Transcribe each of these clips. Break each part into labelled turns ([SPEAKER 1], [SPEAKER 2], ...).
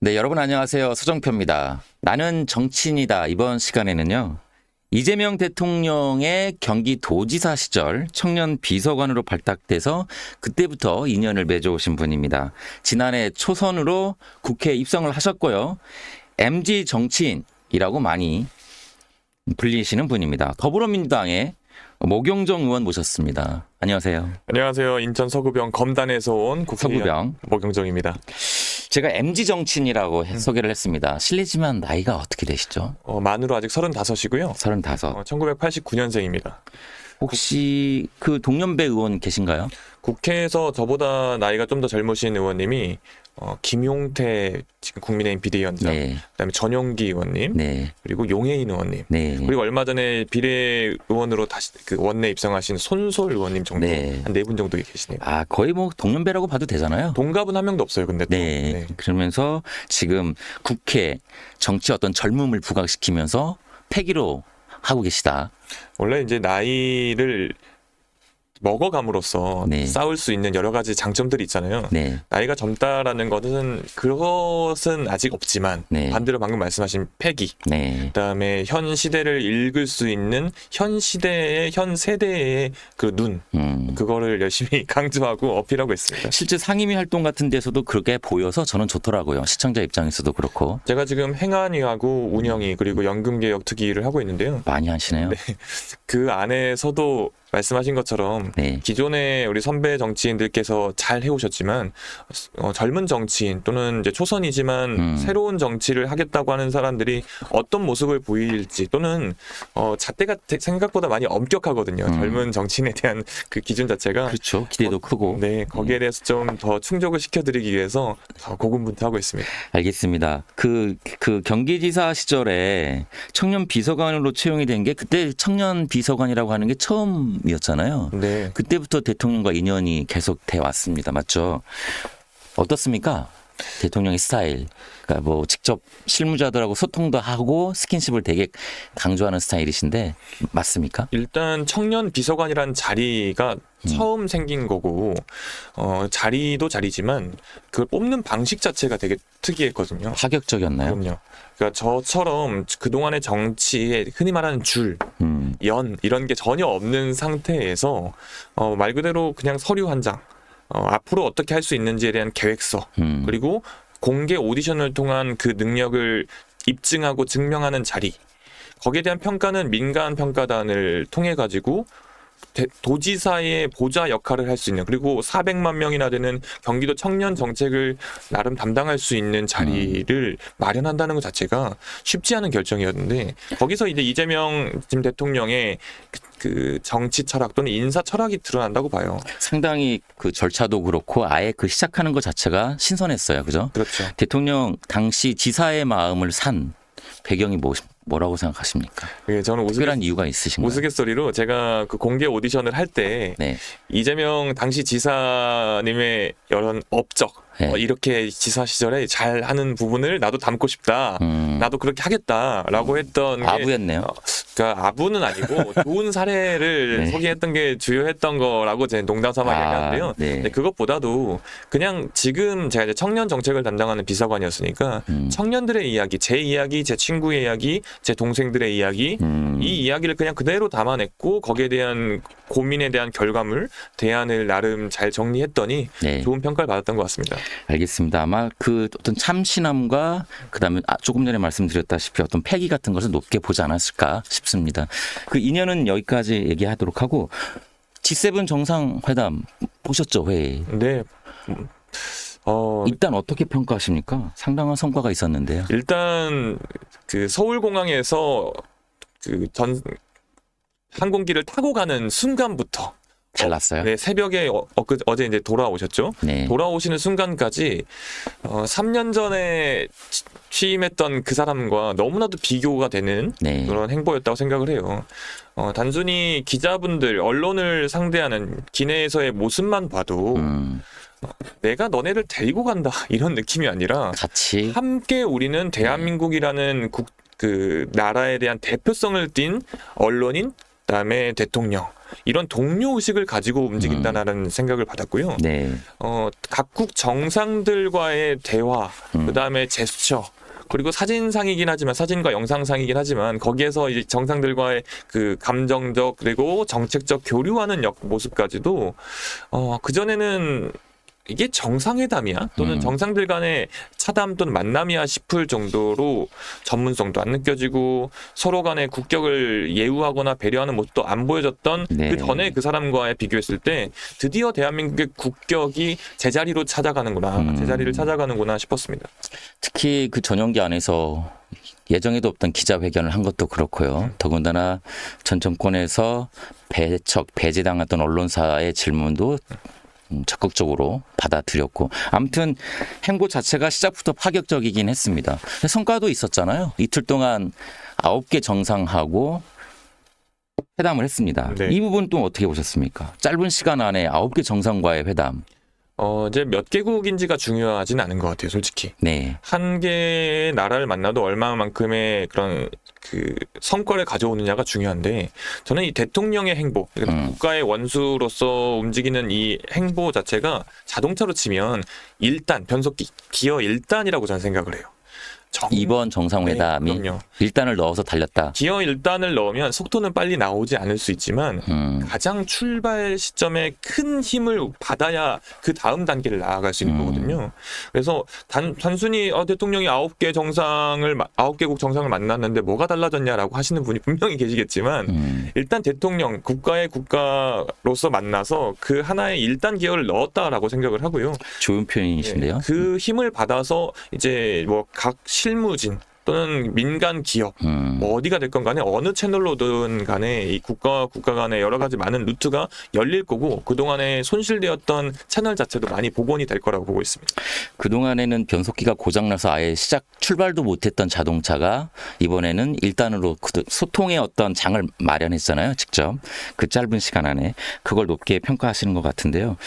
[SPEAKER 1] 네, 여러분 안녕하세요. 서정표입니다. 나는 정치인이다. 이번 시간에는요. 이재명 대통령의 경기도지사 시절 청년 비서관으로 발탁돼서 그때부터 인연을 맺어오신 분입니다. 지난해 초선으로 국회에 입성을 하셨고요. MG 정치인이라고 많이 불리시는 분입니다. 더불어민주당의 모경정 의원 모셨습니다. 안녕하세요.
[SPEAKER 2] 안녕하세요. 인천 서구병 검단에서 온 국회의원 모경정입니다.
[SPEAKER 1] 제가 MG 정치인이라고 소개를 했습니다. 실례지만 나이가 어떻게 되시죠?
[SPEAKER 2] 만으로 아직 35이고요.
[SPEAKER 1] 35.
[SPEAKER 2] 1989년생입니다.
[SPEAKER 1] 혹시 그 동년배 의원 계신가요?
[SPEAKER 2] 국회에서 저보다 나이가 좀 더 젊으신 의원님이 김용태 지금 국민의힘 비대위원장,
[SPEAKER 1] 네.
[SPEAKER 2] 그다음에 전용기 의원님,
[SPEAKER 1] 네.
[SPEAKER 2] 그리고 용해인 의원님,
[SPEAKER 1] 네.
[SPEAKER 2] 그리고 얼마 전에 비례의원으로 다시 그 원내 입성하신 손솔 의원님 정도
[SPEAKER 1] 네.
[SPEAKER 2] 한 4분 정도 계시네요.
[SPEAKER 1] 아, 거의 뭐 동년배라고 봐도 되잖아요.
[SPEAKER 2] 동갑은 한 명도 없어요, 근데 또.
[SPEAKER 1] 네. 그러면서 지금 국회 정치 어떤 젊음을 부각시키면서 패기로 하고 계시다.
[SPEAKER 2] 원래 이제 나이를 먹어감으로써
[SPEAKER 1] 네.
[SPEAKER 2] 싸울 수 있는 여러 가지 장점들이 있잖아요.
[SPEAKER 1] 네.
[SPEAKER 2] 나이가 젊다라는 그것은 아직 없지만
[SPEAKER 1] 네.
[SPEAKER 2] 반대로 방금 말씀하신 패기,
[SPEAKER 1] 네.
[SPEAKER 2] 그다음에 현 시대를 읽을 수 있는 현 시대의 현 세대의 그 눈, 그거를 열심히 강조하고 어필하고 있습니다.
[SPEAKER 1] 실제 상임위 활동 같은 데서도 그렇게 보여서 저는 좋더라고요. 시청자 입장에서도 그렇고.
[SPEAKER 2] 제가 지금 행안위하고 운영위 그리고 연금개혁 특위를 하고 있는데요.
[SPEAKER 1] 많이 하시네요.
[SPEAKER 2] 네. 그 안에서도 말씀하신 것처럼
[SPEAKER 1] 네.
[SPEAKER 2] 기존의 우리 선배 정치인들께서 잘 해오셨지만 젊은 정치인 또는 이제 초선이지만 새로운 정치를 하겠다고 하는 saram들이 어떤 모습을 보일지 또는 잣대가 생각보다 많이 엄격하거든요. 젊은 정치인에 대한 그 기준 자체가.
[SPEAKER 1] 그렇죠. 기대도 크고.
[SPEAKER 2] 네, 거기에 대해서 좀 더 충족을 시켜드리기 위해서 더 고군분투하고 있습니다.
[SPEAKER 1] 알겠습니다. 그 경기지사 시절에 청년 비서관으로 채용이 된 게 그때 청년 비서관이라고 하는 게 처음이었잖아요.
[SPEAKER 2] 네.
[SPEAKER 1] 그때부터 대통령과 인연이 계속 돼 왔습니다. 맞죠? 어떻습니까? 대통령의 스타일. 그러니까 뭐 직접 실무자들하고 소통도 하고 스킨십을 되게 강조하는 스타일이신데 맞습니까?
[SPEAKER 2] 일단 청년 비서관이라는 자리가 처음 생긴 거고 자리도 자리지만 그걸 뽑는 방식 자체가 되게 특이했거든요.
[SPEAKER 1] 파격적이었나요?
[SPEAKER 2] 그럼요. 그러니까 저처럼 그동안의 정치에 흔히 말하는 줄, 연 이런 게 전혀 없는 상태에서 말 그대로 그냥 서류 한 장, 앞으로 어떻게 할 수 있는지에 대한 계획서, 그리고 공개 오디션을 통한 그 능력을 입증하고 증명하는 자리, 거기에 대한 평가는 민간 평가단을 통해 가지고 도지사의 보좌 역할을 할 수 있는, 그리고 400만 명이나 되는 경기도 청년 정책을 나름 담당할 수 있는 자리를 마련한다는 것 자체가 쉽지 않은 결정이었는데, 거기서 이제 이재명 지금 대통령의 그 정치 철학 또는 인사 철학이 드러난다고 봐요.
[SPEAKER 1] 상당히 그 절차도 그렇고 아예 그 시작하는 것 자체가 신선했어요. 그죠?
[SPEAKER 2] 그렇죠.
[SPEAKER 1] 대통령 당시 지사의 마음을 산 배경이 뭐라고 생각하십니까?
[SPEAKER 2] 예, 저는
[SPEAKER 1] 특별한 이유가 있으신가요?
[SPEAKER 2] 우스갯소리로 제가 그 공개 오디션을 할 때
[SPEAKER 1] 네.
[SPEAKER 2] 이재명 당시 지사님의 이런 업적,
[SPEAKER 1] 네.
[SPEAKER 2] 이렇게 지사 시절에 잘 하는 부분을 나도 담고 싶다. 나도 그렇게 하겠다라고 했던 게
[SPEAKER 1] 아부였네요.
[SPEAKER 2] 그러니까 아부는 아니고 좋은 사례를
[SPEAKER 1] 네.
[SPEAKER 2] 소개했던 게 주요했던 거라고 제 농담삼아 얘기하는데요.
[SPEAKER 1] 네.
[SPEAKER 2] 근데 그것보다도 그냥 지금 제가 이제 청년 정책을 담당하는 비서관이었으니까 청년들의 이야기, 제 이야기, 제 친구의 이야기, 제 동생들의 이야기, 이 이야기를 그냥 그대로 담아냈고 거기에 대한 고민에 대한 결과물, 대안을 나름 잘 정리했더니
[SPEAKER 1] 네.
[SPEAKER 2] 좋은 평가를 받았던 것 같습니다.
[SPEAKER 1] 알겠습니다. 아마 그 어떤 참신함과 그다음에 조금 전에 말씀드렸다시피 어떤 패기 같은 것을 높게 보지 않았을까 싶습니다. 그 인연은 여기까지 얘기하도록 하고 G7 정상회담 보셨죠, 회의?
[SPEAKER 2] 네.
[SPEAKER 1] 일단 어떻게 평가하십니까? 상당한 성과가 있었는데요.
[SPEAKER 2] 일단 그 서울공항에서 그 항공기를 타고 가는 순간부터
[SPEAKER 1] 잘났어요.
[SPEAKER 2] 네, 새벽에 어제 이제 돌아오셨죠?
[SPEAKER 1] 네.
[SPEAKER 2] 돌아오시는 순간까지 3년 전에 취임했던 그 사람과 너무나도 비교가 되는
[SPEAKER 1] 네.
[SPEAKER 2] 그런 행보였다고 생각을 해요. 단순히 기자분들, 언론을 상대하는 기내에서의 모습만 봐도 내가 너네를 데리고 간다 이런 느낌이 아니라
[SPEAKER 1] 같이
[SPEAKER 2] 함께 우리는 대한민국이라는 그 나라에 대한 대표성을 띤 언론인 그다음에 대통령 이런 동료 의식을 가지고 움직인다는 생각을 받았고요.
[SPEAKER 1] 네.
[SPEAKER 2] 각국 정상들과의 대화, 그다음에 제스처, 그리고 사진상이긴 하지만 사진과 영상상이긴 하지만 거기에서 이제 정상들과의 그 감정적 그리고 정책적 교류하는 모습까지도 그전에는 이게 정상회담이야? 또는 정상들 간의 차담 또는 만남이야 싶을 정도로 전문성도 안 느껴지고 서로 간의 국격을 예우하거나 배려하는 모습도 안 보여졌던
[SPEAKER 1] 네.
[SPEAKER 2] 그 전에 그 사람과의 비교했을 때 드디어 대한민국의 국격이 제자리로 찾아가는구나, 제자리를 찾아가는구나 싶었습니다.
[SPEAKER 1] 특히 그 전용기 안에서 예정에도 없던 기자회견을 한 것도 그렇고요. 더군다나 전 정권에서 배제당했던 언론사의 질문도 적극적으로 받아들였고, 아무튼 행보 자체가 시작부터 파격적이긴 했습니다. 성과도 있었잖아요. 이틀 동안 9개 정상하고 회담을 했습니다.
[SPEAKER 2] 네.
[SPEAKER 1] 이 부분 또 어떻게 보셨습니까? 짧은 시간 안에 9개 정상과의 회담.
[SPEAKER 2] 이제 몇 개국인지가 중요하진 않은 것 같아요, 솔직히.
[SPEAKER 1] 네.
[SPEAKER 2] 한 개의 나라를 만나도 얼마만큼의 그런 그 성과를 가져오느냐가 중요한데, 저는 이 대통령의 행보, 국가의 원수로서 움직이는 이 행보 자체가 자동차로 치면 1단, 변속기 기어 1단이라고 저는 생각을 해요.
[SPEAKER 1] 이번 정상회담이
[SPEAKER 2] 네, 그럼요.
[SPEAKER 1] 1단을 넣어서 달렸다.
[SPEAKER 2] 기어 1단을 넣으면 속도는 빨리 나오지 않을 수 있지만 가장 출발 시점에 큰 힘을 받아야 그 다음 단계를 나아갈 수 있는 거거든요. 그래서 단순히 대통령이 9개국 정상을 만났는데 뭐가 달라졌냐라고 하시는 분이 분명히 계시겠지만 일단 대통령 국가로서 만나서 그 하나의 1단 기어를 넣었다라고 생각을 하고요.
[SPEAKER 1] 좋은 표현이신데요.
[SPEAKER 2] 그 힘을 받아서 이제 뭐 각 실무진 또는 민간 기업 뭐 어디가 됐건 간에 어느 채널로든 간에 이 국가 간에 여러 가지 많은 루트가 열릴 거고, 그동안에 손실되었던 채널 자체도 많이 복원이 될 거라고 보고 있습니다.
[SPEAKER 1] 그동안에는 변속기가 고장나서 아예 출발도 못했던 자동차가 이번에는 1단으로 소통의 어떤 장을 마련했잖아요. 직접 그 짧은 시간 안에 그걸 높게 평가하시는 것 같은데요.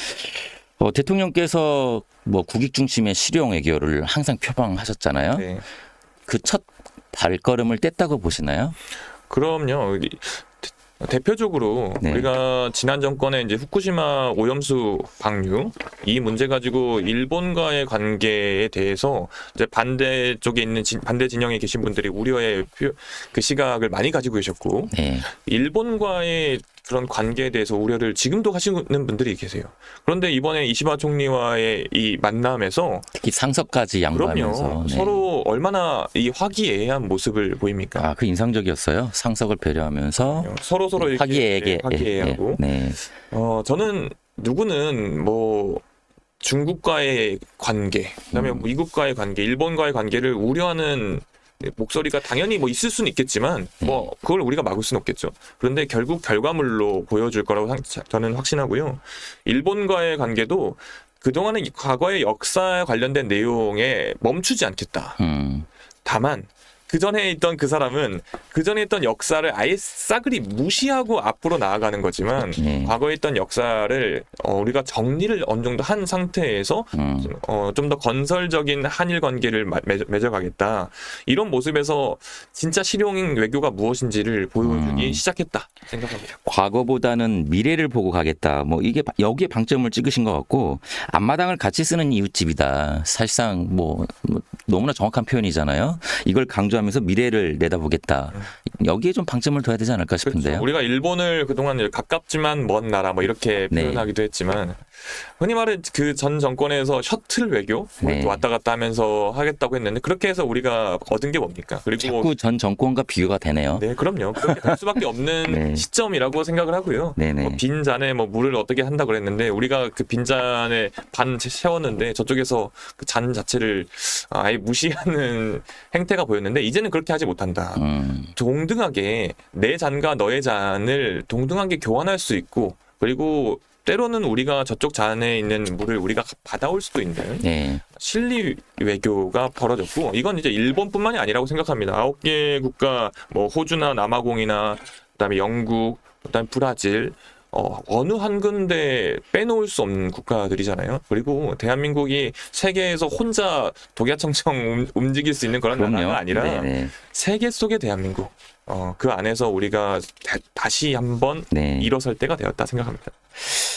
[SPEAKER 1] 대통령께서 뭐 국익 중심의 실용 외교를 항상 표방하셨잖아요.
[SPEAKER 2] 네.
[SPEAKER 1] 그 첫 발걸음을 뗐다고 보시나요?
[SPEAKER 2] 그럼요. 대표적으로
[SPEAKER 1] 네.
[SPEAKER 2] 우리가 지난 정권에 이제 후쿠시마 오염수 방류 이 문제 가지고 일본과의 관계에 대해서 이제 반대 쪽에 있는 반대 진영에 계신 분들이 우려의 그 시각을 많이 가지고 계셨고,
[SPEAKER 1] 네.
[SPEAKER 2] 일본과의 그런 관계에 대해서 우려를 지금도 하시는 분들이 계세요. 그런데 이번에 이시바 총리와의 이 만남에서
[SPEAKER 1] 특히 상석까지 양보하면서
[SPEAKER 2] 그럼요. 서로 얼마나 이 화기애애한 모습을 보입니까?
[SPEAKER 1] 그 인상적이었어요. 상석을 배려하면서
[SPEAKER 2] 서로 이렇게 화기애애하고.
[SPEAKER 1] 네.
[SPEAKER 2] 저는 누구는 뭐 중국과의 관계, 그다음에 미국과의 관계, 일본과의 관계를 우려하는 목소리가 당연히 뭐 있을 수는 있겠지만 뭐 그걸 우리가 막을 수는 없겠죠. 그런데 결국 결과물로 보여줄 거라고 저는 확신하고요. 일본과의 관계도 그동안의 과거의 역사에 관련된 내용에 멈추지 않겠다. 다만 그전에 있던 그 사람은 그전에 있던 역사를 아예 싸그리 무시하고 앞으로 나아가는 거지만 과거에 있던 역사를 우리가 정리를 어느 정도 한 상태에서 좀 더 건설적인 한일 관계를 맺어가겠다. 이런 모습에서 진짜 실용 외교가 무엇인지를 보여주기 시작했다 생각합니다.
[SPEAKER 1] 과거보다는 미래를 보고 가겠다. 뭐 이게 여기에 방점을 찍으신 것 같고, 앞마당을 같이 쓰는 이웃집이다. 사실상 뭐 너무나 정확한 표현이잖아요. 이걸 강조하면서 미래를 내다보겠다. 여기에 좀 방점을 둬야 되지 않을까 싶은데요.
[SPEAKER 2] 그렇죠. 우리가 일본을 그동안 가깝지만 먼 나라 뭐 이렇게 표현하기도 했지만, 흔히 말해 그 전 정권에서 셔틀 외교 왔다 갔다 하면서 하겠다고 했는데 그렇게 해서 우리가 얻은 게 뭡니까? 그리고
[SPEAKER 1] 자꾸 전 정권과 비교가 되네요.
[SPEAKER 2] 네, 그럼요. 그렇게 될 수밖에 없는 시점이라고 생각을 하고요. 빈 잔에 뭐 물을 어떻게 한다고 그랬는데 우리가 그 빈 잔에 반 채웠는데 저쪽에서 그 잔 자체를 아예 무시하는 행태가 보였는데, 이제는 그렇게 하지 못한다. 동등하게 내 잔과 너의 잔을 동등하게 교환할 수 있고, 그리고 때로는 우리가 저쪽 잔에 있는 물을 우리가 받아올 수도 있는 실리 외교가 벌어졌고, 이건 이제 일본뿐만이 아니라고 생각합니다. 9개 국가, 뭐 호주나 남아공이나 그다음에 영국, 그다음에 브라질, 어느 한 군데 빼놓을 수 없는 국가들이잖아요. 그리고 대한민국이 세계에서 혼자 독야청청 움직일 수 있는 그런
[SPEAKER 1] 그럼요.
[SPEAKER 2] 나라가 아니라
[SPEAKER 1] 네네.
[SPEAKER 2] 세계 속의 대한민국. 그 안에서 우리가 다시 한번
[SPEAKER 1] 네.
[SPEAKER 2] 일어설 때가 되었다 생각합니다.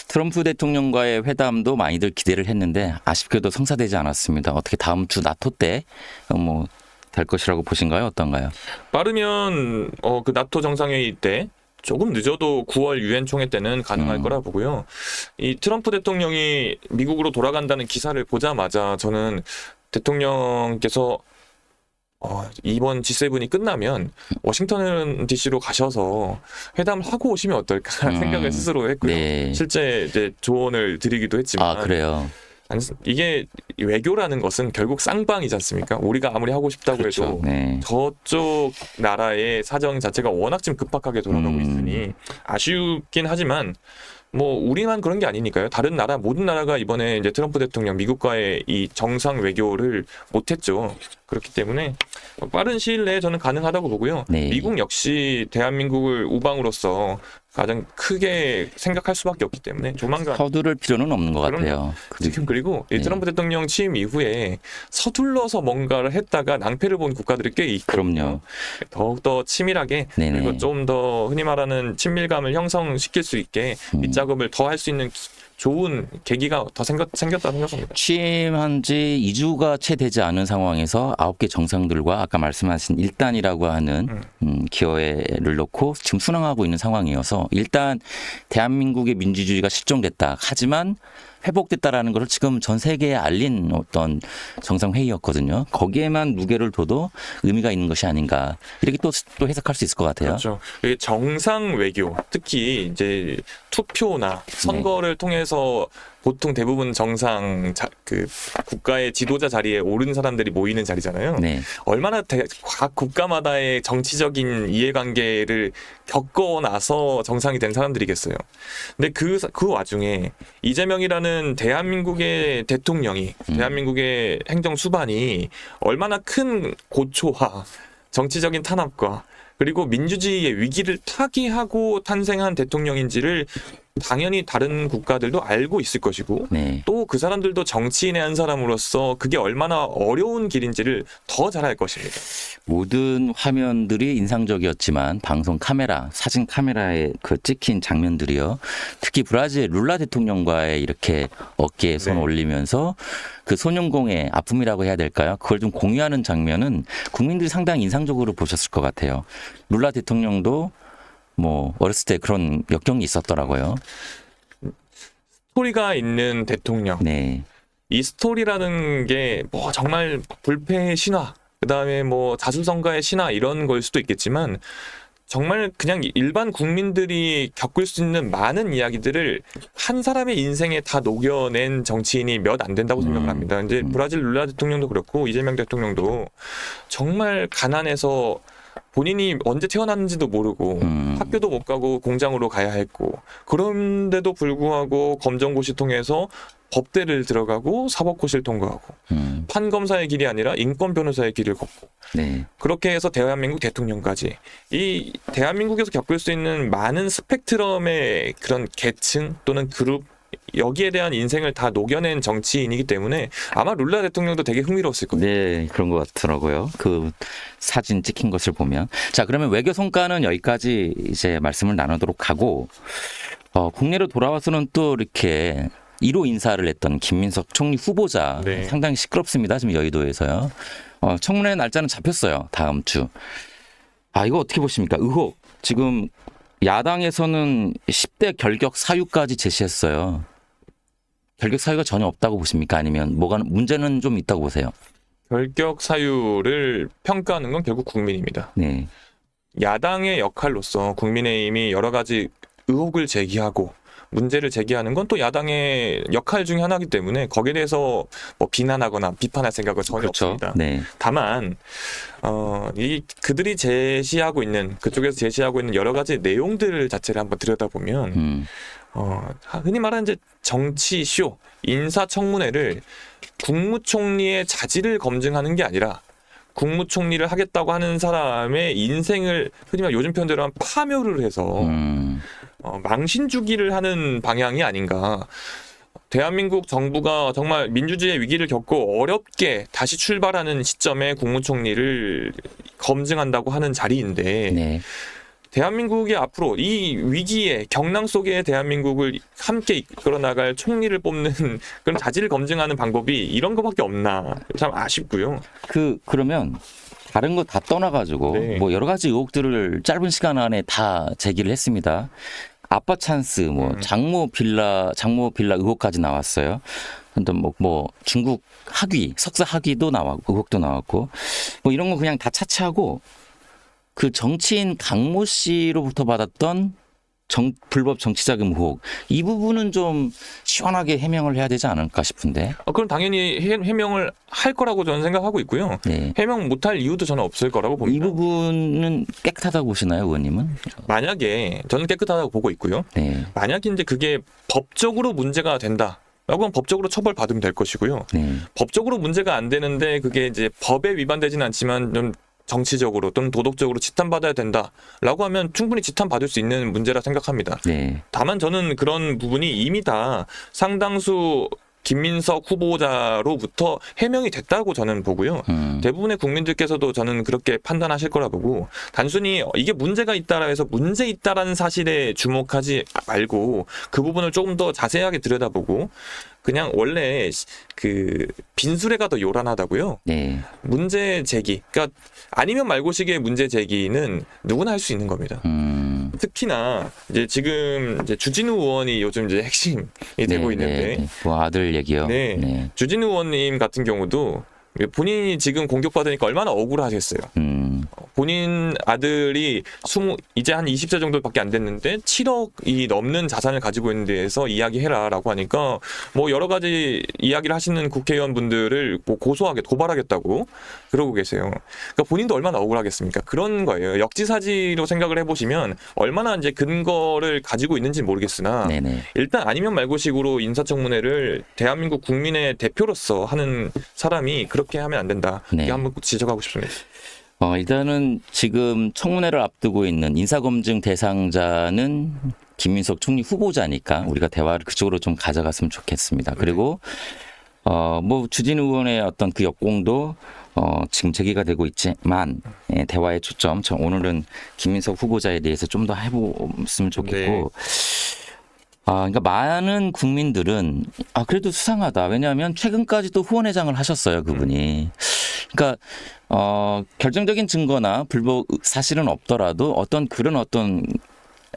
[SPEAKER 1] 트럼프 대통령과의 회담도 많이들 기대를 했는데 아쉽게도 성사되지 않았습니다. 어떻게 다음 주 나토 때 뭐 될 것이라고 보신가요? 어떤가요?
[SPEAKER 2] 빠르면 그 나토 정상회의 때 조금 늦어도 9월 유엔 총회 때는 가능할 거라 보고요. 이 트럼프 대통령이 미국으로 돌아간다는 기사를 보자마자 저는 대통령께서 이번 G7이 끝나면 워싱턴 DC로 가셔서 회담을 하고 오시면 어떨까 생각을 스스로 했고요.
[SPEAKER 1] 네.
[SPEAKER 2] 실제 이제 조언을 드리기도 했지만
[SPEAKER 1] 아, 그래요.
[SPEAKER 2] 이게 외교라는 것은 결국 쌍방이지 않습니까? 우리가 아무리 하고 싶다고
[SPEAKER 1] 그렇죠.
[SPEAKER 2] 해도
[SPEAKER 1] 네.
[SPEAKER 2] 저쪽 나라의 사정 자체가 워낙 지금 급박하게 돌아가고 있으니 아쉽긴 하지만 뭐 우리만 그런 게 아니니까요. 다른 나라 모든 나라가 이번에 이제 트럼프 대통령 미국과의 이 정상 외교를 못했죠. 그렇기 때문에 빠른 시일 내에 저는 가능하다고 보고요.
[SPEAKER 1] 네.
[SPEAKER 2] 미국 역시 대한민국을 우방으로서 가장 크게 생각할 수밖에 없기 때문에 조만간
[SPEAKER 1] 서두를 필요는 없는 것 같아요.
[SPEAKER 2] 지금 그리고 이
[SPEAKER 1] 네.
[SPEAKER 2] 트럼프 대통령 취임 이후에 서둘러서 뭔가를 했다가 낭패를 본 국가들이 꽤 있거든요.
[SPEAKER 1] 그럼요.
[SPEAKER 2] 더욱더 치밀하게
[SPEAKER 1] 네네.
[SPEAKER 2] 그리고 좀 더 흔히 말하는 친밀감을 형성시킬 수 있게 밑작업을 더 할 수 있는 좋은 계기가 더 생겼다 생각합니다.
[SPEAKER 1] 취임한 지 2주가 채 되지 않은 상황에서 9개 정상들과 아까 말씀하신 1단이라고 하는 기여회를 놓고 지금 순항하고 있는 상황이어서 일단 대한민국의 민주주의가 실종됐다. 하지만 회복됐다라는 것을 지금 전 세계에 알린 어떤 정상회의였거든요. 거기에만 무게를 둬도 의미가 있는 것이 아닌가. 이렇게 또 해석할 수 있을 것 같아요.
[SPEAKER 2] 그렇죠. 이게 정상 외교, 특히 이제 투표나 선거를 통해서 보통 대부분 그 국가의 지도자 자리에 오른 사람들이 모이는 자리잖아요.
[SPEAKER 1] 네.
[SPEAKER 2] 얼마나 각 국가마다의 정치적인 이해관계를 겪어 나서 정상이 된 사람들이겠어요. 근데 그 와중에 이재명이라는 대한민국의 대통령이 대한민국의 행정 수반이 얼마나 큰 고초와 정치적인 탄압과 그리고 민주주의의 위기를 타개하고 탄생한 대통령인지를 당연히 다른 국가들도 알고 있을 것이고
[SPEAKER 1] 네.
[SPEAKER 2] 또 그 사람들도 정치인의 한 사람으로서 그게 얼마나 어려운 길인지를 더 잘 알 것입니다.
[SPEAKER 1] 모든 화면들이 인상적이었지만 방송 카메라, 사진 카메라에 그 찍힌 장면들이요. 특히 브라질 룰라 대통령과의 이렇게 어깨에 손
[SPEAKER 2] 네.
[SPEAKER 1] 올리면서 그 손용공의 아픔이라고 해야 될까요? 그걸 좀 공유하는 장면은 국민들이 상당히 인상적으로 보셨을 것 같아요. 룰라 대통령도 뭐 어렸을 때 그런 역경이 있었더라고요.
[SPEAKER 2] 스토리가 있는 대통령.
[SPEAKER 1] 네.
[SPEAKER 2] 이 스토리라는 게 뭐 정말 불패의 신화, 그다음에 뭐 자수성가의 신화 이런 걸 수도 있겠지만 정말 그냥 일반 국민들이 겪을 수 있는 많은 이야기들을 한 사람의 인생에 다 녹여낸 정치인이 몇 안 된다고 생각을 합니다. 이제 브라질 룰라 대통령도 그렇고 이재명 대통령도 정말 가난해서 본인이 언제 태어났는지도 모르고 학교도 못 가고 공장으로 가야 했고 그런데도 불구하고 검정고시 통해서 법대를 들어가고 사법고시를 통과하고 판검사의 길이 아니라 인권 변호사의 길을 걷고
[SPEAKER 1] 네.
[SPEAKER 2] 그렇게 해서 대한민국 대통령까지 이 대한민국에서 겪을 수 있는 많은 스펙트럼의 그런 계층 또는 그룹 여기에 대한 인생을 다 녹여낸 정치인이기 때문에 아마 룰라 대통령도 되게 흥미로웠을 거예요.
[SPEAKER 1] 네, 그런 것 같더라고요. 그 사진 찍힌 것을 보면. 자, 그러면 외교 성과는 여기까지 이제 말씀을 나누도록 하고, 국내로 돌아와서는 또 이렇게 1호 인사를 했던 김민석 총리 후보자
[SPEAKER 2] 네.
[SPEAKER 1] 상당히 시끄럽습니다. 지금 여의도에서요. 청문회 날짜는 잡혔어요. 다음 주. 이거 어떻게 보십니까? 의혹. 지금 야당에서는 10대 결격 사유까지 제시했어요. 결격 사유가 전혀 없다고 보십니까? 아니면 문제는 좀 있다고 보세요?
[SPEAKER 2] 결격 사유를 평가하는 건 결국 국민입니다.
[SPEAKER 1] 네.
[SPEAKER 2] 야당의 역할로서 국민의힘이 여러 가지 의혹을 제기하고 문제를 제기하는 건 또 야당의 역할 중에 하나이기 때문에 거기에 대해서 뭐 비난하거나 비판할 생각은 전혀
[SPEAKER 1] 그렇죠.
[SPEAKER 2] 없습니다.
[SPEAKER 1] 네.
[SPEAKER 2] 다만 그들이 제시하고 있는 그쪽에서 제시하고 있는 여러 가지 내용들 자체를 한번 들여다보면 흔히 말하는 이제 정치 쇼, 인사청문회를 국무총리의 자질을 검증하는 게 아니라 국무총리를 하겠다고 하는 사람의 인생을 흔히 말 요즘 표현대로 한 파묘를 해서 망신 주기를 하는 방향이 아닌가. 대한민국 정부가 정말 민주주의의 위기를 겪고 어렵게 다시 출발하는 시점에 국무총리를 검증한다고 하는 자리인데
[SPEAKER 1] 네.
[SPEAKER 2] 대한민국이 앞으로 이 위기의 경랑 속에 대한민국을 함께 이끌어 나갈 총리를 뽑는 그런 자질을 검증하는 방법이 이런 것밖에 없나 참 아쉽고요.
[SPEAKER 1] 그러면 다른 거 다 떠나가지고
[SPEAKER 2] 네.
[SPEAKER 1] 뭐 여러 가지 의혹들을 짧은 시간 안에 다 제기를 했습니다. 아빠 찬스, 뭐 장모 빌라 의혹까지 나왔어요. 근데 뭐 중국 학위, 석사 학위도 나왔고 의혹도 나왔고 뭐 이런 거 그냥 다 차치하고 그 정치인 강모 씨로부터 받았던 불법 정치자금 의혹 이 부분은 좀 시원하게 해명을 해야 되지 않을까 싶은데.
[SPEAKER 2] 그럼 당연히 해명을 할 거라고 저는 생각하고 있고요.
[SPEAKER 1] 네.
[SPEAKER 2] 해명 못할 이유도 저는 없을 거라고 봅니다.
[SPEAKER 1] 이 부분은 깨끗하다고 보시나요, 의원님은?
[SPEAKER 2] 만약에 저는 깨끗하다고 보고 있고요.
[SPEAKER 1] 네.
[SPEAKER 2] 만약에 이제 그게 법적으로 문제가 된다. 라고 하면 법적으로 처벌받으면 될 것이고요.
[SPEAKER 1] 네.
[SPEAKER 2] 법적으로 문제가 안 되는데 그게 이제 법에 위반되지는 않지만 좀 정치적으로 또는 도덕적으로 지탄받아야 된다라고 하면 충분히 지탄받을 수 있는 문제라 생각합니다.
[SPEAKER 1] 네.
[SPEAKER 2] 다만 저는 그런 부분이 이미 다 상당수 김민석 후보자로부터 해명이 됐다고 저는 보고요. 대부분의 국민들께서도 저는 그렇게 판단하실 거라 보고 단순히 이게 문제가 있다라 해서 문제 있다라는 사실에 주목하지 말고 그 부분을 조금 더 자세하게 들여다보고 그냥 원래 그 빈수레가 더 요란하다고요.
[SPEAKER 1] 네.
[SPEAKER 2] 문제 제기, 그러니까 아니면 말고식의 문제 제기는 누구나 할 수 있는 겁니다. 특히나 이제 지금 이제 주진우 의원이 요즘 이제 핵심이 되고 있는데,
[SPEAKER 1] 네. 뭐 아들 얘기요.
[SPEAKER 2] 네.
[SPEAKER 1] 네.
[SPEAKER 2] 주진우 의원님 같은 경우도 본인이 지금 공격받으니까 얼마나 억울하겠어요. 본인 아들이 이제 한 20세 정도밖에 안 됐는데 7억이 넘는 자산을 가지고 있는 데에서 이야기해라라고 하니까 뭐 여러 가지 이야기를 하시는 국회의원분들을 뭐 고발하겠다고 그러고 계세요. 그러니까 본인도 얼마나 억울하겠습니까? 그런 거예요. 역지사지로 생각을 해보시면 얼마나 이제 근거를 가지고 있는지 모르겠으나
[SPEAKER 1] 네네.
[SPEAKER 2] 일단 아니면 말고식으로 인사청문회를 대한민국 국민의 대표로서 하는 사람이 그렇게 하면 안 된다.
[SPEAKER 1] 네.
[SPEAKER 2] 이게 한번 지적하고 싶습니다.
[SPEAKER 1] 일단은 지금 청문회를 앞두고 있는 인사검증 대상자는 김민석 총리 후보자니까 우리가 대화를 그쪽으로 좀 가져갔으면 좋겠습니다. 그리고 뭐 주진우 의원의 어떤 그 역공도 지금 제기가 되고 있지만 대화의 초점, 오늘은 김민석 후보자에 대해서 좀 더 해보았으면 좋겠고 그러니까 많은 국민들은 그래도 수상하다. 왜냐하면 최근까지도 후원회장을 하셨어요, 그분이. 그러니까 결정적인 증거나 불법 사실은 없더라도 어떤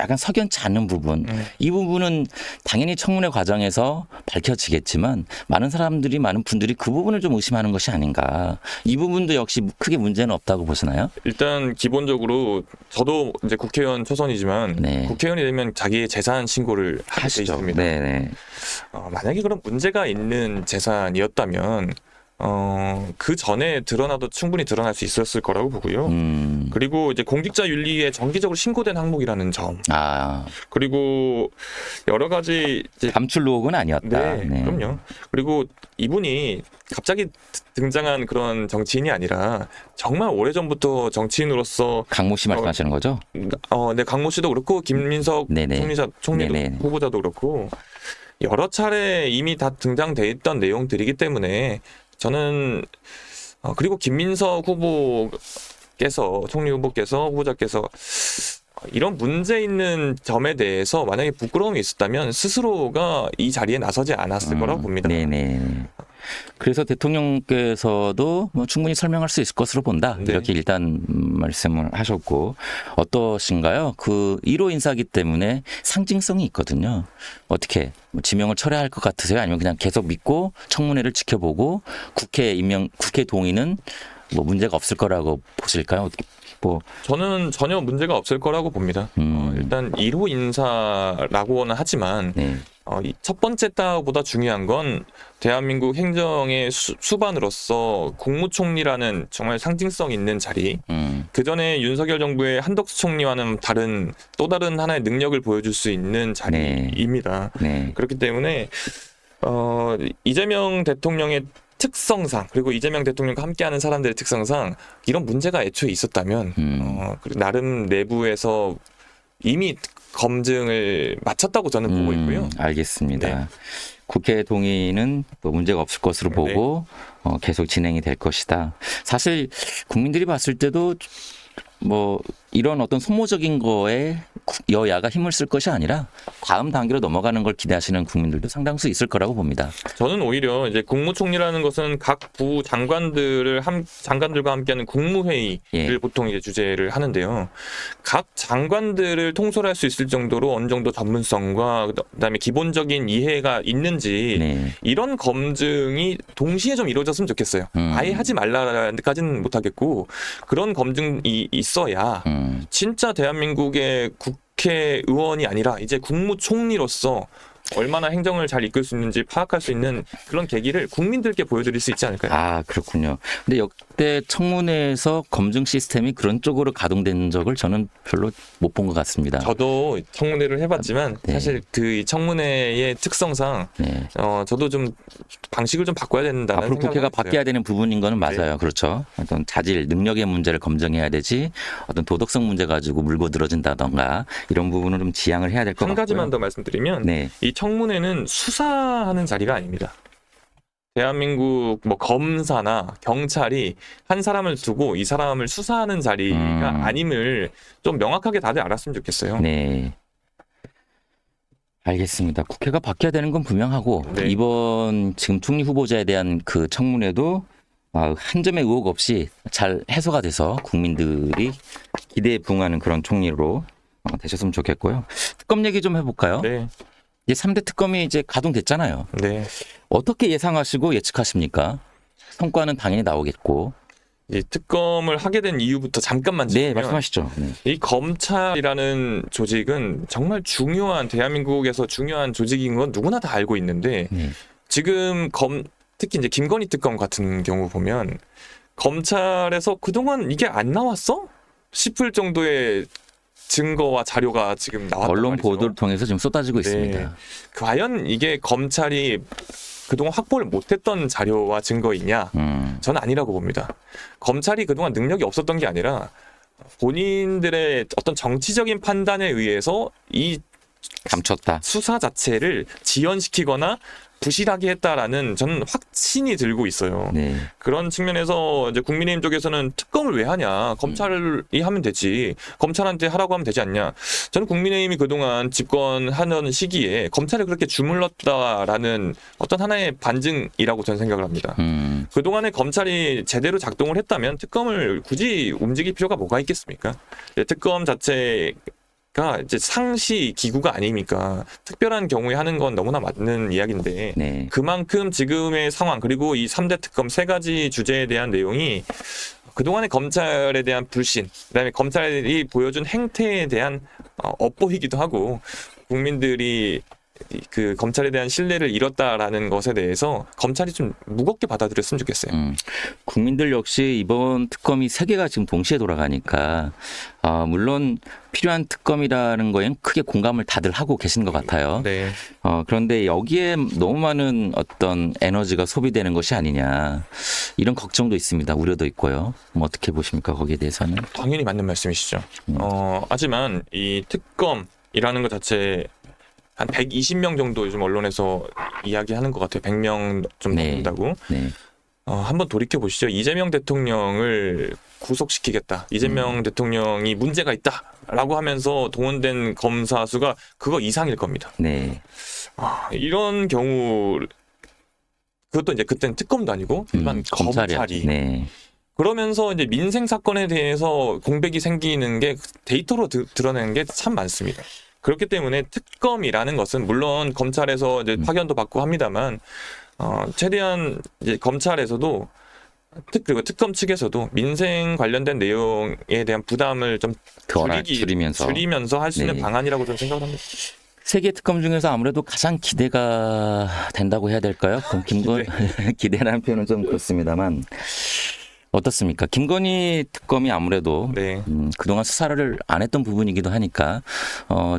[SPEAKER 1] 약간 석연치 않은 부분, 이 부분은 당연히 청문회 과정에서 밝혀지겠지만 많은 분들이 그 부분을 좀 의심하는 것이 아닌가. 이 부분도 역시 크게 문제는 없다고 보시나요?
[SPEAKER 2] 일단 기본적으로 저도 이제 국회의원 초선이지만
[SPEAKER 1] 네.
[SPEAKER 2] 국회의원이 되면 자기의 재산 신고를 하게 돼
[SPEAKER 1] 하시죠.
[SPEAKER 2] 있습니다.
[SPEAKER 1] 네네.
[SPEAKER 2] 만약에 그런 문제가 있는 재산이었다면 그 전에 드러나도 충분히 드러날 수 있었을 거라고 보고요. 그리고 이제 공직자 윤리에 정기적으로 신고된 항목이라는 점. 그리고 여러 가지 이제
[SPEAKER 1] 감출 의혹은 아니었다.
[SPEAKER 2] 네, 그럼요. 그리고 이분이 갑자기 등장한 그런 정치인이 아니라 정말 오래전부터 정치인으로서
[SPEAKER 1] 강모 씨 말씀하시는 거죠?
[SPEAKER 2] 네, 강모 씨도 그렇고 김민석 총리도
[SPEAKER 1] 네네.
[SPEAKER 2] 후보자도 그렇고 여러 차례 이미 다 등장돼 있던 내용들이기 때문에 저는 그리고 김민석 총리 후보자께서 이런 문제 있는 점에 대해서 만약에 부끄러움이 있었다면 스스로가 이 자리에 나서지 않았을 거라고 봅니다.
[SPEAKER 1] 네네. 그래서 대통령께서도 뭐 충분히 설명할 수 있을 것으로 본다.
[SPEAKER 2] 네.
[SPEAKER 1] 이렇게 일단 말씀을 하셨고 어떠신가요? 그 1호 인사기 때문에 상징성이 있거든요. 어떻게 지명을 철회할 것 같으세요? 아니면 그냥 계속 믿고 청문회를 지켜보고 국회 동의는 뭐 문제가 없을 거라고 보실까요?
[SPEAKER 2] 저는 전혀 문제가 없을 거라고 봅니다. 일단 1호 인사라고는 하지만 이 첫 번째 따보다 중요한 건 대한민국 행정의 수반으로서 국무총리라는 정말 상징성 있는 자리. 그 전에 윤석열 정부의 한덕수 총리와는 또 다른 하나의 능력을 보여줄 수 있는 자리입니다. 그렇기 때문에 이재명 대통령의 특성상 그리고 이재명 대통령과 함께하는 사람들의 특성상 이런 문제가 애초에 있었다면 그리고 나름 내부에서 이미 검증을 마쳤다고 저는 보고 있고요.
[SPEAKER 1] 알겠습니다.
[SPEAKER 2] 네.
[SPEAKER 1] 국회 동의는 뭐 문제가 없을 것으로 보고 계속 진행이 될 것이다. 사실 국민들이 봤을 때도 뭐 이런 어떤 소모적인 거에 여야가 힘을 쓸 것이 아니라 다음 단계로 넘어가는 걸 기대하시는 국민들도 상당수 있을 거라고 봅니다.
[SPEAKER 2] 저는 오히려 이제 국무총리라는 것은 각 부 장관들과 함께하는 국무회의를
[SPEAKER 1] 예.
[SPEAKER 2] 보통 이제 주재를 하는데요. 각 장관들을 통솔할 수 있을 정도로 어느 정도 전문성과 그다음에 기본적인 이해가 있는지
[SPEAKER 1] 네.
[SPEAKER 2] 이런 검증이 동시에 좀 이루어졌으면 좋겠어요. 아예 하지 말라까지는 못하겠고 그런 검증이 있어야 진짜 대한민국의 국회의원이 아니라 이제 국무총리로서 얼마나 행정을 잘 이끌 수 있는지 파악할 수 있는 그런 계기를 국민들께 보여드릴 수 있지 않을까요?
[SPEAKER 1] 아, 그렇군요. 근데 역대 청문회에서 검증 시스템이 그런 쪽으로 가동된 적을 저는 별로 못 본 것 같습니다.
[SPEAKER 2] 저도 청문회를 해봤지만
[SPEAKER 1] 네.
[SPEAKER 2] 사실 그 청문회의 특성상
[SPEAKER 1] 네.
[SPEAKER 2] 저도 좀 방식을 좀 바꿔야 된다는
[SPEAKER 1] 앞으로
[SPEAKER 2] 생각을
[SPEAKER 1] 국회가
[SPEAKER 2] 하고 있어요.
[SPEAKER 1] 바뀌어야 되는 부분인 거는 맞아요. 그렇죠. 어떤 자질, 능력의 문제를 검증해야 되지 어떤 도덕성 문제 가지고 물고 늘어진다던가 이런 부분을 좀 지양을 해야 될 것
[SPEAKER 2] 한
[SPEAKER 1] 같고요.
[SPEAKER 2] 가지만 더 말씀드리면
[SPEAKER 1] 네.
[SPEAKER 2] 이 청문회는 수사하는 자리가 아닙니다. 대한민국 뭐 검사나 경찰이 한 사람을 두고 이 사람을 수사하는 자리가 아님을 좀 명확하게 다들 알았으면 좋겠어요.
[SPEAKER 1] 네. 알겠습니다. 국회가 바뀌어야 되는 건 분명하고
[SPEAKER 2] 네.
[SPEAKER 1] 이번 지금 총리 후보자에 대한 그 청문회도 한 점의 의혹 없이 잘 해소가 돼서 국민들이 기대에 부응하는 그런 총리로 되셨으면 좋겠고요. 특검 얘기 좀 해볼까요?
[SPEAKER 2] 네,
[SPEAKER 1] 이제 3대 특검이 이제 가동됐잖아요.
[SPEAKER 2] 네.
[SPEAKER 1] 어떻게 예상하시고 예측하십니까? 성과는 당연히 나오겠고.
[SPEAKER 2] 이 특검을 하게 된 이유부터 잠깐만
[SPEAKER 1] 네,
[SPEAKER 2] 짚으면
[SPEAKER 1] 말씀하시죠. 네.
[SPEAKER 2] 이 검찰이라는 조직은 정말 중요한 대한민국에서 중요한 조직인 건 누구나 다 알고 있는데
[SPEAKER 1] 네.
[SPEAKER 2] 지금 특히 이제 김건희 특검 같은 경우 보면 검찰에서 그동안 이게 안 나왔어? 싶을 정도의 증거와 자료가 지금 나왔단
[SPEAKER 1] 언론
[SPEAKER 2] 말이죠.
[SPEAKER 1] 보도를 통해서 지금 쏟아지고
[SPEAKER 2] 네.
[SPEAKER 1] 있습니다.
[SPEAKER 2] 과연 이게 검찰이 그동안 확보를 못했던 자료와 증거이냐? 저는 아니라고 봅니다. 검찰이 그동안 능력이 없었던 게 아니라 본인들의 어떤 정치적인 판단에 의해서 이
[SPEAKER 1] 감췄다.
[SPEAKER 2] 수사 자체를 지연시키거나 부실하게 했다라는 저는 확신이 들고 있어요.
[SPEAKER 1] 네.
[SPEAKER 2] 그런 측면에서 이제 국민의힘 쪽에서는 특검을 왜 하냐? 검찰이 하면 되지. 검찰한테 하라고 하면 되지 않냐? 저는 국민의힘이 그동안 집권하는 시기에 검찰을 그렇게 주물렀다라는 어떤 하나의 반증이라고 저는 생각을 합니다. 그동안에 검찰이 제대로 작동을 했다면 특검을 굳이 움직일 필요가 뭐가 있겠습니까? 특검 자체 가 이제 상시 기구가 아니니까 특별한 경우에 하는 건 너무나 맞는 이야기인데
[SPEAKER 1] 네.
[SPEAKER 2] 그만큼 지금의 상황 그리고 이 3대 특검 세 가지 주제에 대한 내용이 그동안의 검찰에 대한 불신 그다음에 검찰이 보여준 행태에 대한 엇보이기도 하고 국민들이 그 검찰에 대한 신뢰를 잃었다라는 것에 대해서 검찰이 좀 무겁게 받아들였으면 좋겠어요.
[SPEAKER 1] 국민들 역시 이번 특검이 세 개가 지금 동시에 돌아가니까 물론 필요한 특검이라는 거엔 크게 공감을 다들 하고 계신 것 같아요.
[SPEAKER 2] 네.
[SPEAKER 1] 그런데 여기에 너무 많은 어떤 에너지가 소비되는 것이 아니냐 이런 걱정도 있습니다. 우려도 있고요. 뭐 어떻게 보십니까? 거기에 대해서는?
[SPEAKER 2] 당연히 맞는 말씀이시죠. 하지만 이 특검이라는 것 자체 한 120명 정도 요즘 언론에서 이야기하는 것 같아요. 100명 좀
[SPEAKER 1] 네.
[SPEAKER 2] 넘는다고.
[SPEAKER 1] 네.
[SPEAKER 2] 한번 돌이켜 보시죠. 이재명 대통령을 구속시키겠다. 이재명 대통령이 문제가 있다라고 하면서 동원된 검사 수가 그거 이상일 겁니다.
[SPEAKER 1] 네.
[SPEAKER 2] 이런 경우 그것도 이제 그때는 특검도 아니고 일반 검찰이
[SPEAKER 1] 네.
[SPEAKER 2] 그러면서 이제 민생 사건에 대해서 공백이 생기는 게 데이터로 드러내는 게 참 많습니다. 그렇기 때문에 특검이라는 것은 물론 검찰에서 이제 파견도 받고 합니다만 최대한 이제 검찰에서도 그리고 특검 측에서도 민생 관련된 내용에 대한 부담을 좀 줄이면서 할 수 있는
[SPEAKER 1] 네.
[SPEAKER 2] 방안이라고 저는 생각을 합니다.
[SPEAKER 1] 세계 특검 중에서 아무래도 가장 기대가 된다고 해야 될까요? 그럼 기대라는 표현은 좀 그렇습니다만 어떻습니까? 김건희 특검이 아무래도
[SPEAKER 2] 네.
[SPEAKER 1] 그동안 수사를 안 했던 부분이기도 하니까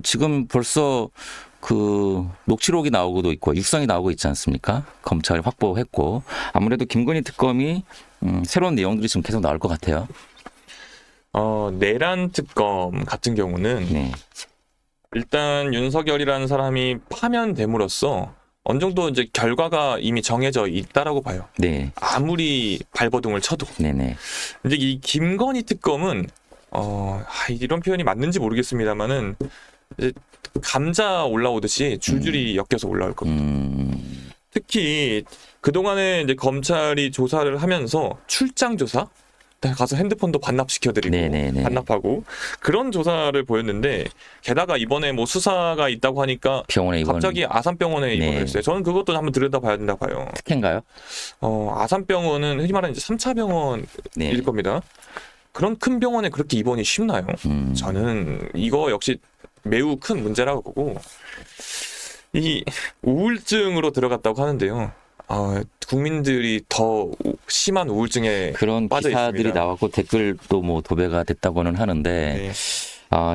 [SPEAKER 1] 지금 벌써 그 녹취록이 나오고도 있고 육성이 나오고 있지 않습니까? 검찰이 확보했고 아무래도 김건희 특검이 새로운 내용들이 지금 계속 나올 것 같아요.
[SPEAKER 2] 내란 특검 같은 경우는
[SPEAKER 1] 네.
[SPEAKER 2] 일단 윤석열이라는 사람이 파면됨으로써 어느 정도 이제 결과가 이미 정해져 있다라고 봐요.
[SPEAKER 1] 네.
[SPEAKER 2] 아무리 발버둥을 쳐도.
[SPEAKER 1] 네네.
[SPEAKER 2] 이제 이 김건희 특검은 이런 표현이 맞는지 모르겠습니다만은 이제 감자 올라오듯이 줄줄이 엮여서 올라올 겁니다. 특히 그동안에 이제 검찰이 조사를 하면서 출장 조사 가서 핸드폰도 반납시켜드리고
[SPEAKER 1] 네네네.
[SPEAKER 2] 반납하고 그런 조사를 보였는데 게다가 이번에 뭐 수사가 있다고 하니까
[SPEAKER 1] 병원에 입원.
[SPEAKER 2] 갑자기 아산병원에 입원을
[SPEAKER 1] 네.
[SPEAKER 2] 했어요. 저는 그것도 한번 들여다봐야 된다 봐요.
[SPEAKER 1] 특혜인가요?
[SPEAKER 2] 아산병원은 흔히 말하는 이제 3차 병원일
[SPEAKER 1] 네.
[SPEAKER 2] 겁니다. 그런 큰 병원에 그렇게 입원이 쉽나요? 저는 이거 역시 매우 큰 문제라고 보고 이 우울증으로 들어갔다고 하는데요. 국민들이 더 심한 우울증에
[SPEAKER 1] 그런
[SPEAKER 2] 빠져
[SPEAKER 1] 기사들이
[SPEAKER 2] 있습니다.
[SPEAKER 1] 나왔고 댓글도 뭐 도배가 됐다고는 하는데
[SPEAKER 2] 네.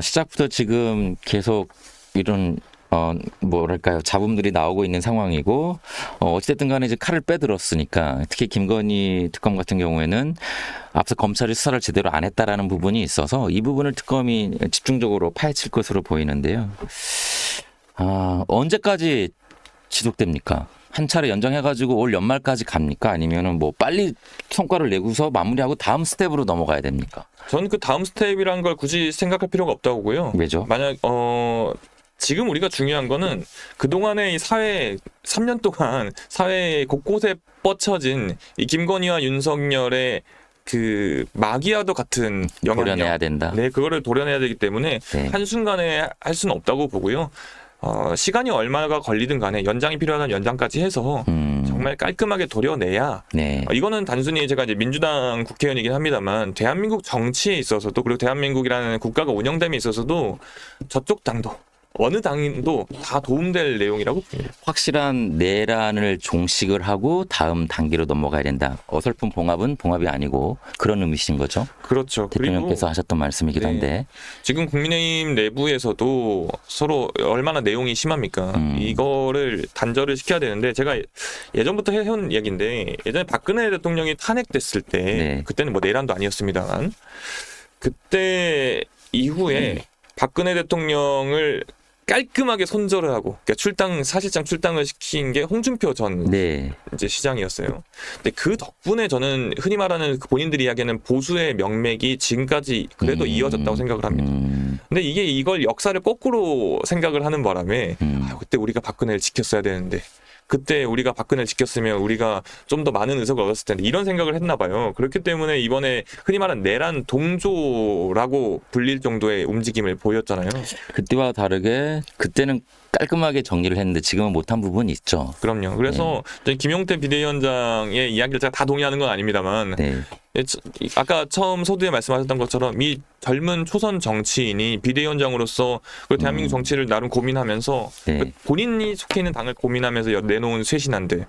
[SPEAKER 1] 시작부터 지금 계속 이런 뭐랄까요, 잡음들이 나오고 있는 상황이고 어찌됐든 간에 이제 칼을 빼들었으니까 특히 김건희 특검 같은 경우에는 앞서 검찰이 수사를 제대로 안 했다라는 부분이 있어서 이 부분을 특검이 집중적으로 파헤칠 것으로 보이는데요. 언제까지 지속됩니까? 한 차례 연장해가지고 올 연말까지 갑니까? 아니면은 뭐 빨리 성과를 내고서 마무리하고 다음 스텝으로 넘어가야 됩니까?
[SPEAKER 2] 저는 그 다음 스텝이란 걸 굳이 생각할 필요가 없다고 보고요.
[SPEAKER 1] 왜죠?
[SPEAKER 2] 만약 지금 우리가 중요한 거는 그동안의 이 사회 3년 동안 사회 곳곳에 뻗쳐진 이 김건희와 윤석열의 그 마귀와도 같은 영향력.
[SPEAKER 1] 도려내야 된다.
[SPEAKER 2] 네, 그거를 도려내야 되기 때문에
[SPEAKER 1] 네.
[SPEAKER 2] 한순간에 할 수는 없다고 보고요. 시간이 얼마가 걸리든 간에 연장이 필요하다면 연장까지 해서 정말 깔끔하게 도려내야
[SPEAKER 1] 네.
[SPEAKER 2] 이거는 단순히 제가 이제 민주당 국회의원이긴 합니다만 대한민국 정치에 있어서도 그리고 대한민국이라는 국가가 운영됨에 있어서도 저쪽 당도 어느 당도 다 도움될 내용이라고 봅니다.
[SPEAKER 1] 확실한 내란을 종식을 하고 다음 단계로 넘어가야 된다. 어설픈 봉합은 봉합이 아니고 그런 의미신 거죠.
[SPEAKER 2] 그렇죠.
[SPEAKER 1] 대통령께서 하셨던 말씀이기도
[SPEAKER 2] 네.
[SPEAKER 1] 한데.
[SPEAKER 2] 지금 국민의힘 내부에서도 서로 얼마나 내용이 심합니까? 이거를 단절을 시켜야 되는데 제가 예전부터 해온 얘기인데 예전에 박근혜 대통령이 탄핵됐을 때
[SPEAKER 1] 네.
[SPEAKER 2] 그때는 뭐 내란도 아니었습니다만 그때 이후에 박근혜 대통령을 깔끔하게 손절을 하고 그러니까 사실상 출당을 시킨 게 홍준표 전
[SPEAKER 1] 네.
[SPEAKER 2] 이제 시장이었어요. 근데 그 덕분에 저는 흔히 말하는 그 본인들이 이야기하는 보수의 명맥이 지금까지 그래도 이어졌다고 생각을 합니다. 근데 이걸 역사를 거꾸로 생각을 하는 바람에 그때 우리가 박근혜를 지켰어야 되는데 그때 우리가 박근혜를 지켰으면 우리가 좀 더 많은 의석을 얻었을 텐데 이런 생각을 했나 봐요. 그렇기 때문에 이번에 흔히 말하는 내란 동조라고 불릴 정도의 움직임을 보였잖아요.
[SPEAKER 1] 그때와 다르게 그때는 깔끔하게 정리를 했는데 지금은 못한 부분이 있죠.
[SPEAKER 2] 그럼요. 그래서 저희 김용태 비대위원장의 이야기를 제가 다 동의하는 건 아닙니다만
[SPEAKER 1] 네.
[SPEAKER 2] 아까 처음 서두에 말씀하셨던 것처럼 이 젊은 초선 정치인이 비대위원장으로서 그 대한민국 정치를 나름 고민하면서
[SPEAKER 1] 네.
[SPEAKER 2] 본인이 속해 있는 당을 고민하면서 내놓은 쇄신안들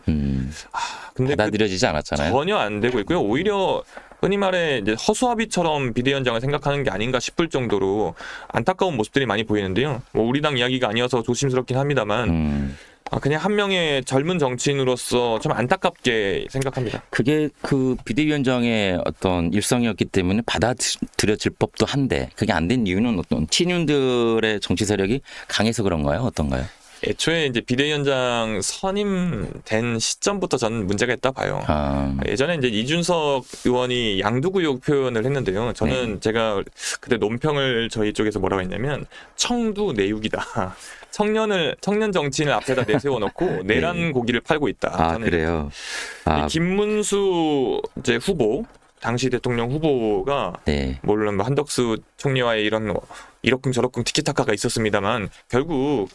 [SPEAKER 2] 근데
[SPEAKER 1] 받아들여지지 않았잖아요.
[SPEAKER 2] 전혀 안 되고 있고요. 오히려 흔히 말해 이제 허수아비처럼 비대위원장을 생각하는 게 아닌가 싶을 정도로 안타까운 모습들이 많이 보이는데요. 뭐 우리 당 이야기가 아니어서 조심스럽긴 합니다만 그냥 한 명의 젊은 정치인으로서 좀 안타깝게 생각합니다.
[SPEAKER 1] 그게 그 비대위원장의 어떤 일성이었기 때문에 받아들여질 법도 한데 그게 안 된 이유는 어떤 친윤들의 정치 세력이 강해서 그런가요? 어떤가요?
[SPEAKER 2] 애초에 이제 비대위원장 선임된 시점부터 저는 문제가 있다 봐요. 예전에 이제 이준석 의원이 양두구육 표현을 했는데요. 저는 제가 그때 논평을 저희 쪽에서 뭐라고 했냐면 청두 내육이다. 청년 정치인을 앞에다 내세워놓고 내란 고기를 팔고 있다.
[SPEAKER 1] 그래요.
[SPEAKER 2] 이 김문수 이제 후보. 당시 대통령 후보가 물론 뭐 한덕수 총리와의 이런 이러쿵 저러쿵 티키타카가 있었습니다만 결국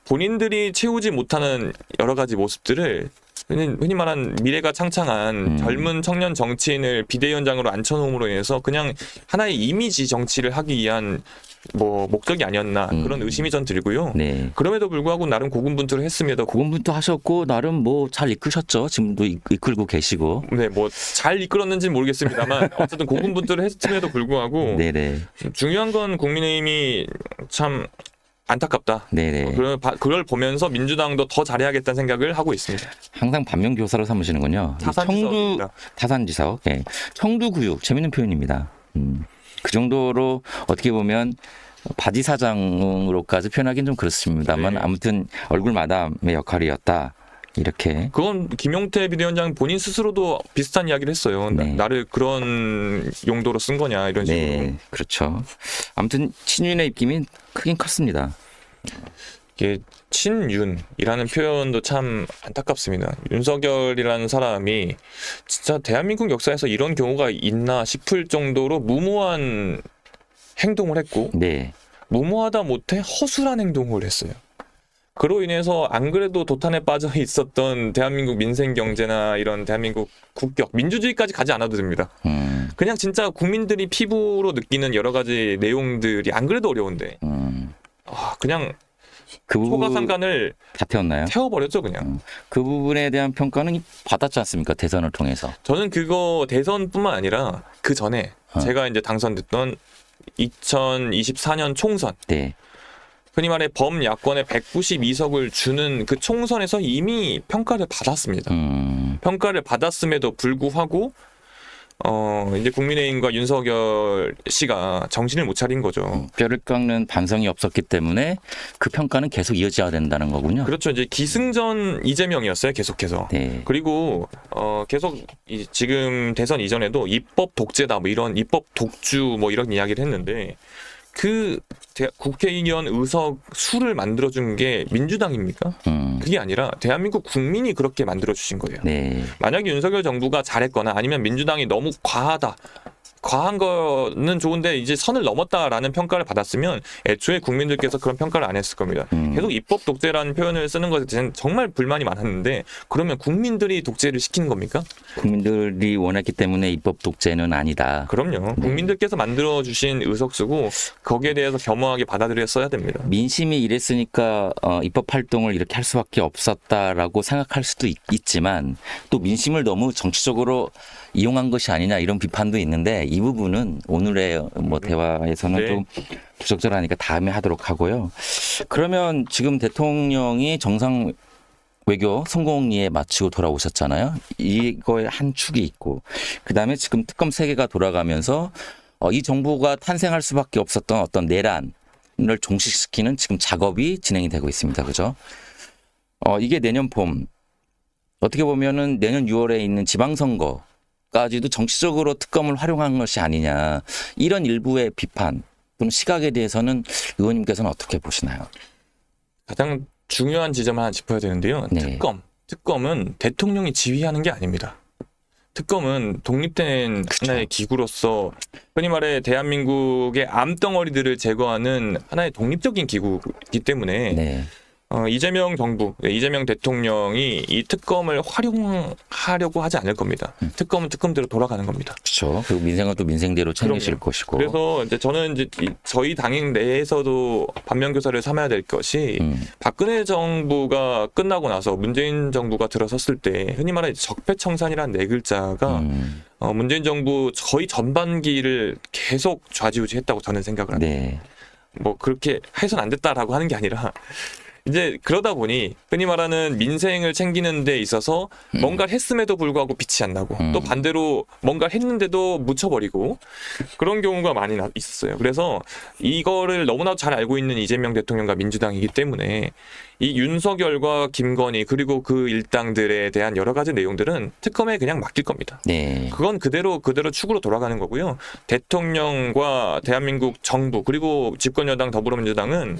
[SPEAKER 2] 본인들이 채우지 못하는 여러 가지 모습들을 흔히 말하는 미래가 창창한 젊은 청년 정치인을 비대위원장으로 앉혀놓음으로 인해서 그냥 하나의 이미지 정치를 하기 위한 뭐 목적이 아니었나 그런 의심이 전 들고요.
[SPEAKER 1] 네.
[SPEAKER 2] 그럼에도 불구하고 나름 고군분투를 했습니다.
[SPEAKER 1] 고군분투 하셨고 나름 뭐 잘 이끄셨죠. 지금도 이끌고 계시고.
[SPEAKER 2] 네, 뭐 잘 이끌었는지는 모르겠습니다만 어쨌든 고군분투를 했음에도 불구하고
[SPEAKER 1] 네네.
[SPEAKER 2] 중요한 건 국민의힘이 참 안타깝다.
[SPEAKER 1] 네네.
[SPEAKER 2] 그걸 보면서 민주당도 더 잘해야겠다는 생각을 하고 있습니다.
[SPEAKER 1] 항상 반면교사로 삼으시는군요. 타산지석. 네. 청두구육 재밌는 표현입니다. 그 정도로 어떻게 보면 바디 사장으로까지 표현하기는 좀 그렇습니다만
[SPEAKER 2] 네.
[SPEAKER 1] 아무튼 얼굴 마담의 역할이었다. 이렇게.
[SPEAKER 2] 그건 김용태 비대위원장 본인 스스로도 비슷한 이야기를 했어요.
[SPEAKER 1] 네.
[SPEAKER 2] 나를 그런 용도로 쓴 거냐 이런 식으로.
[SPEAKER 1] 네, 그렇죠. 아무튼 친윤의 입김이 크긴 컸습니다.
[SPEAKER 2] 이게 친윤이라는 표현도 참 안타깝습니다. 윤석열이라는 사람이 진짜 대한민국 역사에서 이런 경우가 있나 싶을 정도로 무모한 행동을 했고
[SPEAKER 1] 네,
[SPEAKER 2] 무모하다 못해 허술한 행동을 했어요. 그로 인해서 안 그래도 도탄에 빠져 있었던 대한민국 민생 경제나 이런 대한민국 국격, 민주주의까지 가지 않아도 됩니다. 그냥 진짜 국민들이 피부로 느끼는 여러 가지 내용들이 안 그래도 어려운데 그냥
[SPEAKER 1] 그 부분
[SPEAKER 2] 초가상간을
[SPEAKER 1] 다 태웠나요?
[SPEAKER 2] 태워버렸죠 그냥.
[SPEAKER 1] 그 부분에 대한 평가는 받았지 않습니까? 대선을 통해서.
[SPEAKER 2] 저는 그거 대선뿐만 아니라 그 전에 제가 이제 당선됐던 2024년 총선,
[SPEAKER 1] 네,
[SPEAKER 2] 흔히 말해 범야권에 192석을 주는 그 총선에서 이미 평가를 받았습니다. 평가를 받았음에도 불구하고 이제 국민의힘과 윤석열 씨가 정신을 못 차린 거죠.
[SPEAKER 1] 뼈를 깎는 반성이 없었기 때문에 그 평가는 계속 이어져야 된다는 거군요.
[SPEAKER 2] 그렇죠. 이제 기승전 이재명이었어요. 계속해서.
[SPEAKER 1] 네,
[SPEAKER 2] 그리고 계속 지금 대선 이전에도 입법 독재다 뭐 이런 입법 독주 뭐 이런 이야기를 했는데 그 국회의원 의석 수를 만들어준 게 민주당입니까? 그게 아니라 대한민국 국민이 그렇게 만들어주신 거예요.
[SPEAKER 1] 네,
[SPEAKER 2] 만약에 윤석열 정부가 잘했거나 아니면 민주당이 너무 과한 거는 좋은데 이제 선을 넘었다라는 평가를 받았으면 애초에 국민들께서 그런 평가를 안 했을 겁니다. 계속 입법 독재라는 표현을 쓰는 것에 대해서는 정말 불만이 많았는데 그러면 국민들이 독재를 시키는 겁니까?
[SPEAKER 1] 국민들이 원했기 때문에 입법 독재는 아니다.
[SPEAKER 2] 그럼요. 국민들께서 만들어주신 의석수고 거기에 대해서 겸허하게 받아들였어야 됩니다.
[SPEAKER 1] 민심이 이랬으니까 입법 활동을 이렇게 할 수밖에 없었다라고 생각할 수도 있지만 또 민심을 너무 정치적으로 이용한 것이 아니냐 이런 비판도 있는데 이 부분은 오늘의 뭐 대화에서는
[SPEAKER 2] 네.
[SPEAKER 1] 좀 부적절하니까 다음에 하도록 하고요. 그러면 지금 대통령이 정상 외교 성공리에 마치고 돌아오셨잖아요. 이거에 한 축이 있고 그다음에 지금 특검 3개가 돌아가면서 이 정부가 탄생할 수밖에 없었던 어떤 내란을 종식시키는 지금 작업이 진행이 되고 있습니다. 그죠? 이게 내년 봄 어떻게 보면은 내년 6월에 있는 지방선거까지도 정치적으로 특검을 활용한 것이 아니냐 이런 일부의 비판 또는 시각에 대해서는 의원님께서는 어떻게 보시나요?
[SPEAKER 2] 가장 중요한 지점을 하나 짚어야 되는데요.
[SPEAKER 1] 네.
[SPEAKER 2] 특검은 대통령이 지휘하는 게 아닙니다. 특검은 독립된 하나의 기구로서 흔히 말해 대한민국의 암덩어리들을 제거하는 하나의 독립적인 기구이기 때문에
[SPEAKER 1] 네.
[SPEAKER 2] 이재명 정부, 이재명 대통령이 이 특검을 활용하려고 하지 않을 겁니다. 특검은 특검대로 돌아가는 겁니다.
[SPEAKER 1] 그렇죠. 그리고 민생은 또 민생대로 챙기실
[SPEAKER 2] 그럼요.
[SPEAKER 1] 것이고.
[SPEAKER 2] 그래서 이제 저는 이제 저희 당인 내에서도 반면교사를 삼아야 될 것이 박근혜 정부가 끝나고 나서 문재인 정부가 들어섰을 때 흔히 말해 적폐청산이라는 네 글자가 문재인 정부 거의 전반기를 계속 좌지우지했다고 저는 생각을 합니다.
[SPEAKER 1] 네.
[SPEAKER 2] 뭐 그렇게 해서는 안 됐다라고 하는 게 아니라 이제 그러다 보니 흔히 말하는 민생을 챙기는 데 있어서 뭔가를 했음에도 불구하고 빛이 안 나고 또 반대로 뭔가를 했는데도 묻혀버리고 그런 경우가 많이 있었어요. 그래서 이거를 너무나도 잘 알고 있는 이재명 대통령과 민주당이기 때문에 이 윤석열과 김건희 그리고 그 일당들에 대한 여러 가지 내용들은 특검에 그냥 맡길 겁니다.
[SPEAKER 1] 네.
[SPEAKER 2] 그건 그대로 축으로 돌아가는 거고요. 대통령과 대한민국 정부 그리고 집권여당 더불어민주당은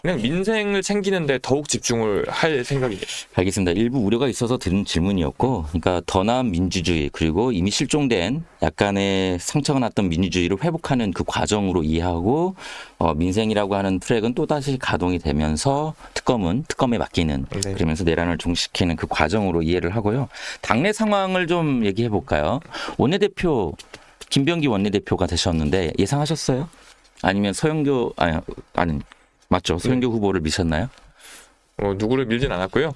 [SPEAKER 2] 그냥 민생을 챙기는데 더욱 집중을 할 생각입니다.
[SPEAKER 1] 알겠습니다. 일부 우려가 있어서 드린 질문이었고, 그러니까 더 나은 민주주의 그리고 이미 실종된 약간의 상처가 났던 민주주의를 회복하는 그 과정으로 이해하고 민생이라고 하는 트랙은 또 다시 가동이 되면서 특검은 특검에 맡기는
[SPEAKER 2] 네.
[SPEAKER 1] 그러면서 내란을 종식시키는 그 과정으로 이해를 하고요. 당내 상황을 좀 얘기해 볼까요? 원내대표 김병기 원내대표가 되셨는데 예상하셨어요? 아니면 서영교 아니 맞죠? 서영교 후보를 미셨나요?
[SPEAKER 2] 누구를 밀진 않았고요.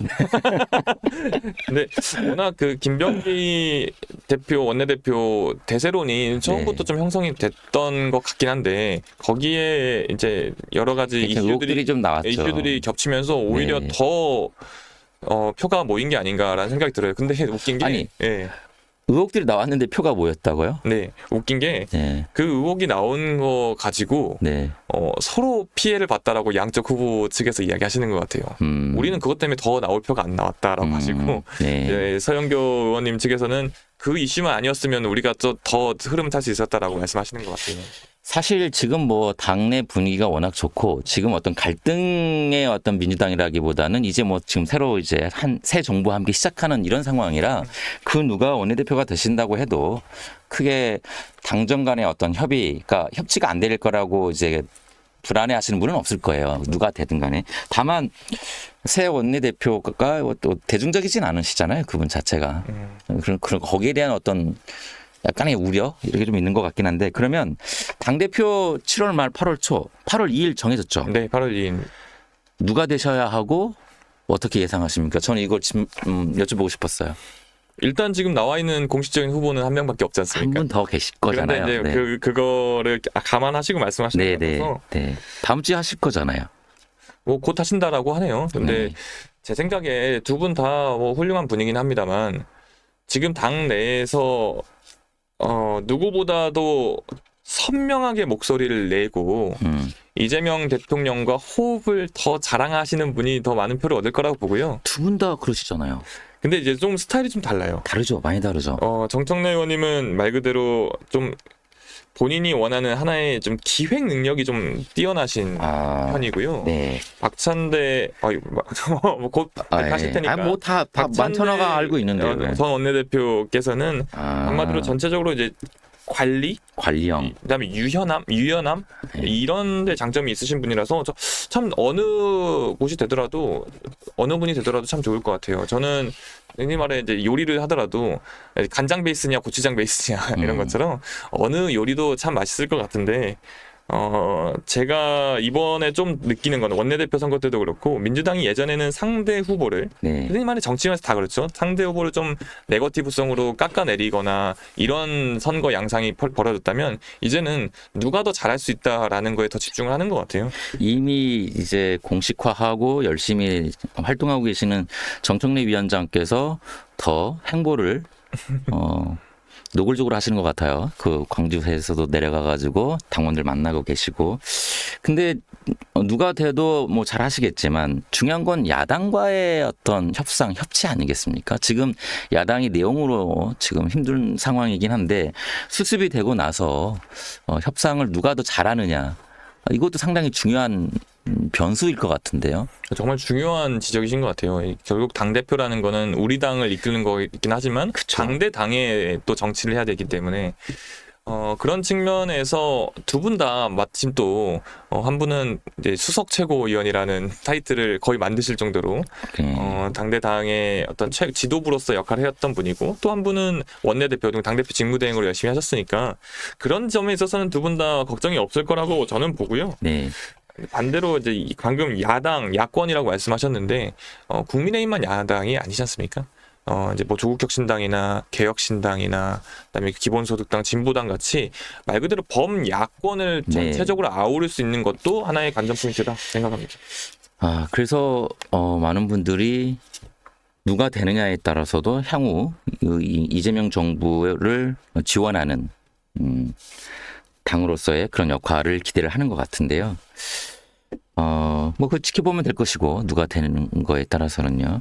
[SPEAKER 2] 근데 워낙 그 김병기 대표 원내대표 대세론이 처음부터 좀 형성이 됐던 것 같긴 한데 거기에 이제 여러 가지
[SPEAKER 1] 의혹들이 좀 나왔죠.
[SPEAKER 2] 이슈들이 겹치면서 오히려
[SPEAKER 1] 네.
[SPEAKER 2] 더 표가 모인 게 아닌가라는 생각이 들어요. 근데 웃긴 게
[SPEAKER 1] 아니,
[SPEAKER 2] 예.
[SPEAKER 1] 의혹들이 나왔는데 표가 뭐였다고요?
[SPEAKER 2] 네, 웃긴 게
[SPEAKER 1] 네.
[SPEAKER 2] 그 의혹이 나온 거 가지고
[SPEAKER 1] 네.
[SPEAKER 2] 서로 피해를 봤다라고 양쪽 후보 측에서 이야기하시는 것 같아요. 우리는 그것 때문에 더 나올 표가 안 나왔다라고 하시고
[SPEAKER 1] 네.
[SPEAKER 2] 이제 서영교 의원님 측에서는 그 이슈만 아니었으면 우리가 더 흐름을 탈 수 있었다라고 말씀하시는 것 같아요.
[SPEAKER 1] 사실 지금 뭐 당내 분위기가 워낙 좋고 지금 어떤 갈등의 어떤 민주당이라기보다는 이제 뭐 지금 새로 이제 새 정부와 함께 시작하는 이런 상황이라 그 누가 원내대표가 되신다고 해도 크게 당정 간의 어떤 협의가 협치가 안 될 거라고 이제 불안해 하시는 분은 없을 거예요. 누가 되든 간에. 다만 새 원내대표가 또 대중적이진 않으시잖아요. 그분 자체가. 그런 거기에 대한 어떤 약간의 우려 이렇게 좀 있는 것 같긴 한데 그러면 당대표 7월 말 8월 초 8월 2일 정해졌죠.
[SPEAKER 2] 네, 8월 2일.
[SPEAKER 1] 누가 되셔야 하고 어떻게 예상하십니까? 저는 이걸 지금 여쭤보고 싶었어요.
[SPEAKER 2] 일단 지금 나와 있는 공식적인 후보는 한 명밖에 없지
[SPEAKER 1] 한
[SPEAKER 2] 않습니까?
[SPEAKER 1] 분 더 계실 거잖아요.
[SPEAKER 2] 그런데 이제 그거를 감안하시고 말씀하시는
[SPEAKER 1] 네,
[SPEAKER 2] 것
[SPEAKER 1] 네,
[SPEAKER 2] 같아서
[SPEAKER 1] 네. 다음 주에 하실 거잖아요.
[SPEAKER 2] 뭐 곧 하신다라고 하네요. 근데
[SPEAKER 1] 네.
[SPEAKER 2] 제 생각에 두 분 다 뭐 훌륭한 분이긴 합니다만 지금 당 내에서 누구보다도 선명하게 목소리를 내고 이재명 대통령과 호흡을 더 자랑하시는 분이 더 많은 표를 얻을 거라고 보고요.
[SPEAKER 1] 두 분 다 그러시잖아요.
[SPEAKER 2] 근데 이제 좀 스타일이 좀 달라요.
[SPEAKER 1] 다르죠, 많이 다르죠.
[SPEAKER 2] 정청래 의원님은 말 그대로 좀 본인이 원하는 하나의 좀 기획 능력이 좀 뛰어나신 편이고요.
[SPEAKER 1] 네.
[SPEAKER 2] 박찬대 곧 하실 테니까.
[SPEAKER 1] 뭐다 만천하가 알고 있는데요.
[SPEAKER 2] 전 원내대표께서는 한마디로 전체적으로 이제
[SPEAKER 1] 관리형.
[SPEAKER 2] 그다음에 유연함
[SPEAKER 1] 네.
[SPEAKER 2] 이런 데 장점이 있으신 분이라서 참 어느 분이 되더라도 참 좋을 것 같아요. 저는 흔히 말해 이제 요리를 하더라도 간장 베이스냐 고추장 베이스냐 이런 것처럼 어느 요리도 참 맛있을 것 같은데 제가 이번에 좀 느끼는 건 원내대표 선거 때도 그렇고 민주당이 예전에는 상대 후보를
[SPEAKER 1] 네.
[SPEAKER 2] 흔히 말해 정치인에서 다 그렇죠. 상대 후보를 좀 네거티브성으로 깎아내리거나 이런 선거 양상이 벌어졌다면 이제는 누가 더 잘할 수 있다라는 거에 더 집중을 하는 것 같아요.
[SPEAKER 1] 이미 이제 공식화하고 열심히 활동하고 계시는 정청래 위원장께서 더 행보를 노골적으로 하시는 것 같아요. 그 광주에서도 내려가가지고 당원들 만나고 계시고. 근데 누가 돼도 뭐 잘 하시겠지만 중요한 건 야당과의 어떤 협치 아니겠습니까? 지금 야당이 내용으로 지금 힘든 상황이긴 한데 수습이 되고 나서 협상을 누가 더 잘하느냐. 이것도 상당히 중요한 변수일 것 같은데요.
[SPEAKER 2] 정말 중요한 지적이신 것 같아요. 결국 당대표라는 거는 우리 당을 이끄는 거긴 하지만
[SPEAKER 1] 그쵸.
[SPEAKER 2] 당대 당에 또 정치를 해야 되기 때문에 그런 측면에서 두 분 다 마침 또 한 분은 이제 수석 최고위원이라는 타이틀을 거의 만드실 정도로 당대 당의 어떤 지도부로서 역할을 해왔던 분이고 또 한 분은 원내대표 등 당대표 직무대행으로 열심히 하셨으니까 그런 점에 있어서는 두 분 다 걱정이 없을 거라고 저는 보고요.
[SPEAKER 1] 네.
[SPEAKER 2] 반대로 이제 방금 야권이라고 말씀하셨는데 국민의힘만 야당이 아니지 않습니까? 이제 뭐 조국혁신당이나 개혁신당이나 그다음에 기본소득당, 진보당 같이 말 그대로 범야권을 전체적으로 아우를 수 있는 것도 하나의 관전 포인트다 생각합니다.
[SPEAKER 1] 그래서 많은 분들이 누가 되느냐에 따라서도 향후 이재명 정부를 지원하는 당으로서의 그런 역할을 기대를 하는 것 같은데요. 뭐 그걸 지켜보면 될 것이고 누가 되는 거에 따라서는요.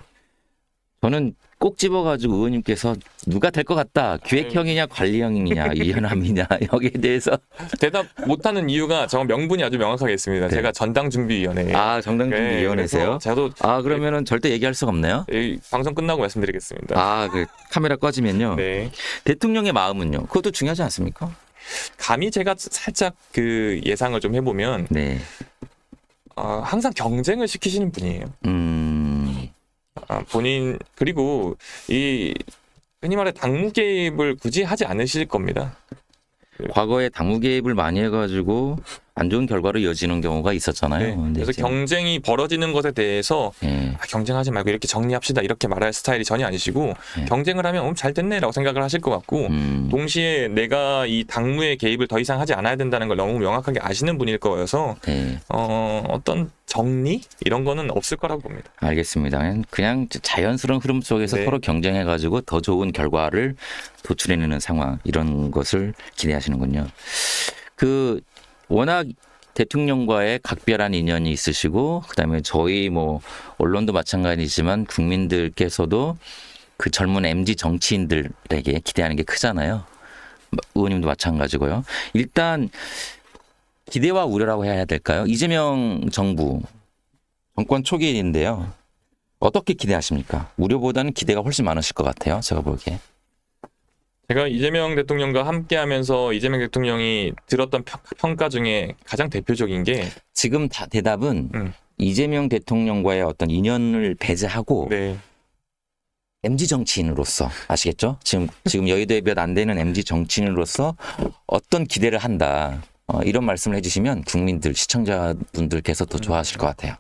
[SPEAKER 1] 저는 꼭 집어가지고 의원님께서 누가 될 것 같다. 기획형이냐 관리형이냐 이현함이냐 여기에 대해서
[SPEAKER 2] 대답 못하는 이유가 정말 명분이 아주 명확하게 있습니다.
[SPEAKER 1] 네.
[SPEAKER 2] 제가 전당준비위원회.
[SPEAKER 1] 정당준비위원회세요?
[SPEAKER 2] 저도
[SPEAKER 1] 그러면은 절대 얘기할 수가 없네요.
[SPEAKER 2] 방송 끝나고 말씀드리겠습니다.
[SPEAKER 1] 그 카메라 꺼지면요.
[SPEAKER 2] 네.
[SPEAKER 1] 대통령의 마음은요. 그것도 중요하지 않습니까?
[SPEAKER 2] 감히 제가 살짝 그 예상을 좀 해보면
[SPEAKER 1] 네.
[SPEAKER 2] 항상 경쟁을 시키시는 분이에요. 본인 그리고 이 흔히 말해 당무 개입을 굳이 하지 않으실 겁니다.
[SPEAKER 1] 과거에 당무 개입을 많이 해가지고 안 좋은 결과로 이어지는 경우가 있었잖아요.
[SPEAKER 2] 네.
[SPEAKER 1] 근데
[SPEAKER 2] 그래서
[SPEAKER 1] 이제,
[SPEAKER 2] 경쟁이 벌어지는 것에 대해서
[SPEAKER 1] 예,
[SPEAKER 2] 경쟁하지 말고 이렇게 정리합시다 이렇게 말할 스타일이 전혀 아니시고
[SPEAKER 1] 네.
[SPEAKER 2] 경쟁을 하면 잘 됐네라고 생각을 하실 것 같고 동시에 내가 이 당무의 개입을 더 이상 하지 않아야 된다는 걸 너무 명확하게 아시는 분일 거여서
[SPEAKER 1] 네.
[SPEAKER 2] 어떤 정리 이런 거는 없을 거라고 봅니다.
[SPEAKER 1] 알겠습니다. 그냥 자연스러운 흐름 속에서
[SPEAKER 2] 네.
[SPEAKER 1] 서로 경쟁해가지고 더 좋은 결과를 도출해내는 상황 이런 것을 기대하시는군요. 그 워낙 대통령과의 각별한 인연이 있으시고 그다음에 저희 뭐 언론도 마찬가지지만 국민들께서도 그 젊은 MZ 정치인들에게 기대하는 게 크잖아요. 의원님도 마찬가지고요. 일단 기대와 우려라고 해야 될까요? 이재명 정부 정권 초기인데요. 어떻게 기대하십니까? 우려보다는 기대가 훨씬 많으실 것 같아요. 제가 보기에.
[SPEAKER 2] 제가 이재명 대통령과 함께하면서 이재명 대통령이 들었던 평가 중에 가장 대표적인 게
[SPEAKER 1] 지금 대답은 이재명 대통령과의 어떤 인연을 배제하고
[SPEAKER 2] 네.
[SPEAKER 1] MZ 정치인으로서 아시겠죠? 지금 여의도에 몇 안 되는 MZ 정치인으로서 어떤 기대를 한다. 이런 말씀을 해주시면 국민들, 시청자분들께서 더 좋아하실 것 같아요.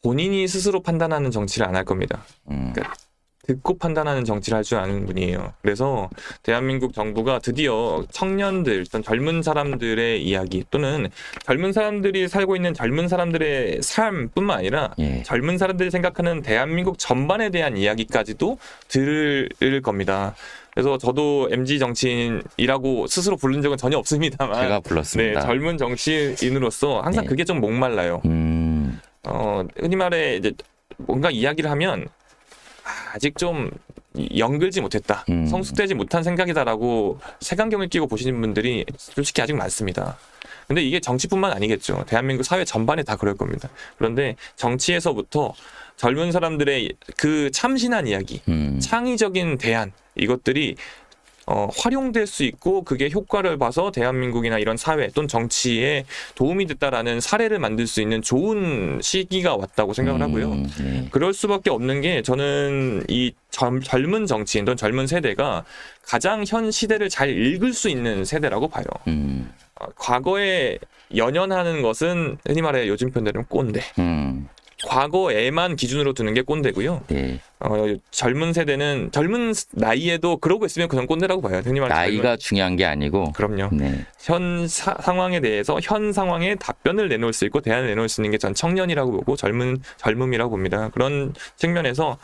[SPEAKER 2] 본인이 스스로 판단하는 정치를 안 할 겁니다. 그러니까 듣고 판단하는 정치를 할 줄 아는 분이에요. 그래서 대한민국 정부가 드디어 청년들, 어떤 젊은 사람들의 이야기 또는 젊은 사람들이 살고 있는 젊은 사람들의 삶뿐만 아니라
[SPEAKER 1] 예.
[SPEAKER 2] 젊은 사람들이 생각하는 대한민국 전반에 대한 이야기까지도 들을 겁니다. 그래서 저도 MZ 정치인이라고 스스로 부른 적은 전혀 없습니다만
[SPEAKER 1] 제가 불렀습니다.
[SPEAKER 2] 네, 젊은 정치인으로서 항상
[SPEAKER 1] 네.
[SPEAKER 2] 그게 좀 목말라요. 흔히 말해 이제 뭔가 이야기를 하면 아직 좀 연글지 못했다, 성숙되지 못한 생각이다라고 색안경을 끼고 보시는 분들이 솔직히 아직 많습니다. 근데 이게 정치뿐만 아니겠죠. 대한민국 사회 전반에 다 그럴 겁니다. 그런데 정치에서부터 젊은 사람들의 그 참신한 이야기, 창의적인 대안 이것들이 활용될 수 있고 그게 효과를 봐서 대한민국이나 이런 사회 또는 정치에 도움이 됐다라는 사례를 만들 수 있는 좋은 시기가 왔다고 생각을 하고요.
[SPEAKER 1] 네.
[SPEAKER 2] 그럴 수밖에 없는 게 저는 이 젊은 정치인 또는 젊은 세대가 가장 현 시대를 잘 읽을 수 있는 세대라고 봐요. 과거에 연연하는 것은 흔히 말해 요즘 편대로 꼰대. 과거에만 기준으로 두는 게 꼰대고요.
[SPEAKER 1] 네.
[SPEAKER 2] 젊은 세대는 젊은 나이에도 그러고 있으면 그냥 꼰대라고 봐요. 흔히 말해
[SPEAKER 1] 나이가 중요한 게 아니고.
[SPEAKER 2] 그럼요.
[SPEAKER 1] 네.
[SPEAKER 2] 현 상황에 대해서 현 상황에 답변을 내놓을 수 있고 대안을 내놓을 수 있는 게 전 청년이라고 보고 젊음이라고 봅니다. 그런 측면에서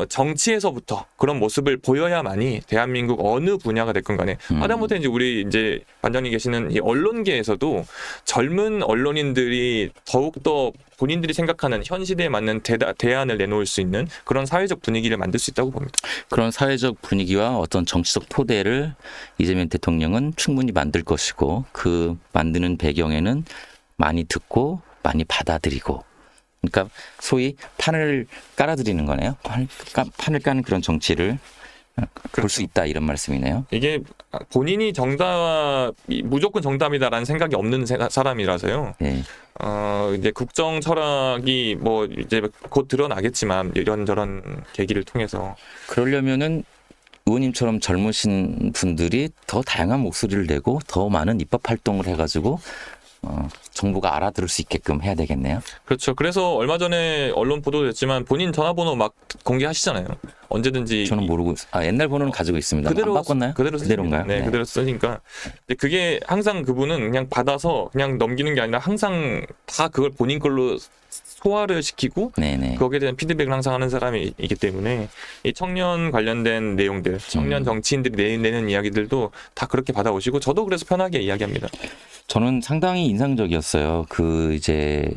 [SPEAKER 2] 정치에서부터 그런 모습을 보여야만이 대한민국 어느 분야가 됐건 간에 하다못해 이제 우리 이제 반장님 계시는 이 언론계에서도 젊은 언론인들이 더욱더 본인들이 생각하는 현 시대에 맞는 대안을 내놓을 수 있는 그런 사회적 분위기를 만들 수 있다고 봅니다.
[SPEAKER 1] 그런 사회적 분위기와 어떤 정치적 토대를 이재명 대통령은 충분히 만들 것이고 그 만드는 배경에는 많이 듣고 많이 받아들이고 그러니까 소위 판을 깔아드리는 거네요. 판을 까는 그런 정치를 볼 수 있다 이런 말씀이네요.
[SPEAKER 2] 이게 본인이 무조건 정답이다라는 생각이 없는 사람이라서요.
[SPEAKER 1] 네.
[SPEAKER 2] 이제 국정 철학이 뭐 이제 곧 드러나겠지만 이런저런 계기를 통해서
[SPEAKER 1] 그러려면은 의원님처럼 젊으신 분들이 더 다양한 목소리를 내고 더 많은 입법 활동을 해가지고 정부가 알아들을 수 있게끔 해야 되겠네요.
[SPEAKER 2] 그렇죠. 그래서 얼마 전에 언론 보도됐지만 본인 전화번호 막 공개하시잖아요. 언제든지
[SPEAKER 1] 저는 모르고 옛날 번호는 가지고 있습니다.
[SPEAKER 2] 그대로
[SPEAKER 1] 안 바꿨나요? 그대로인가요?
[SPEAKER 2] 네, 그대로 쓰니까. 근데 그게 항상 그분은 그냥 받아서 그냥 넘기는 게 아니라 항상 다 그걸 본인 걸로 소화를 시키고
[SPEAKER 1] 네네.
[SPEAKER 2] 거기에 대한 피드백을 항상 하는 사람이기 때문에 이 청년 관련된 내용들, 청년 정치인들이 내는 이야기들도 다 그렇게 받아오시고 저도 그래서 편하게 이야기합니다.
[SPEAKER 1] 저는 상당히 인상적이었어요. 그 이제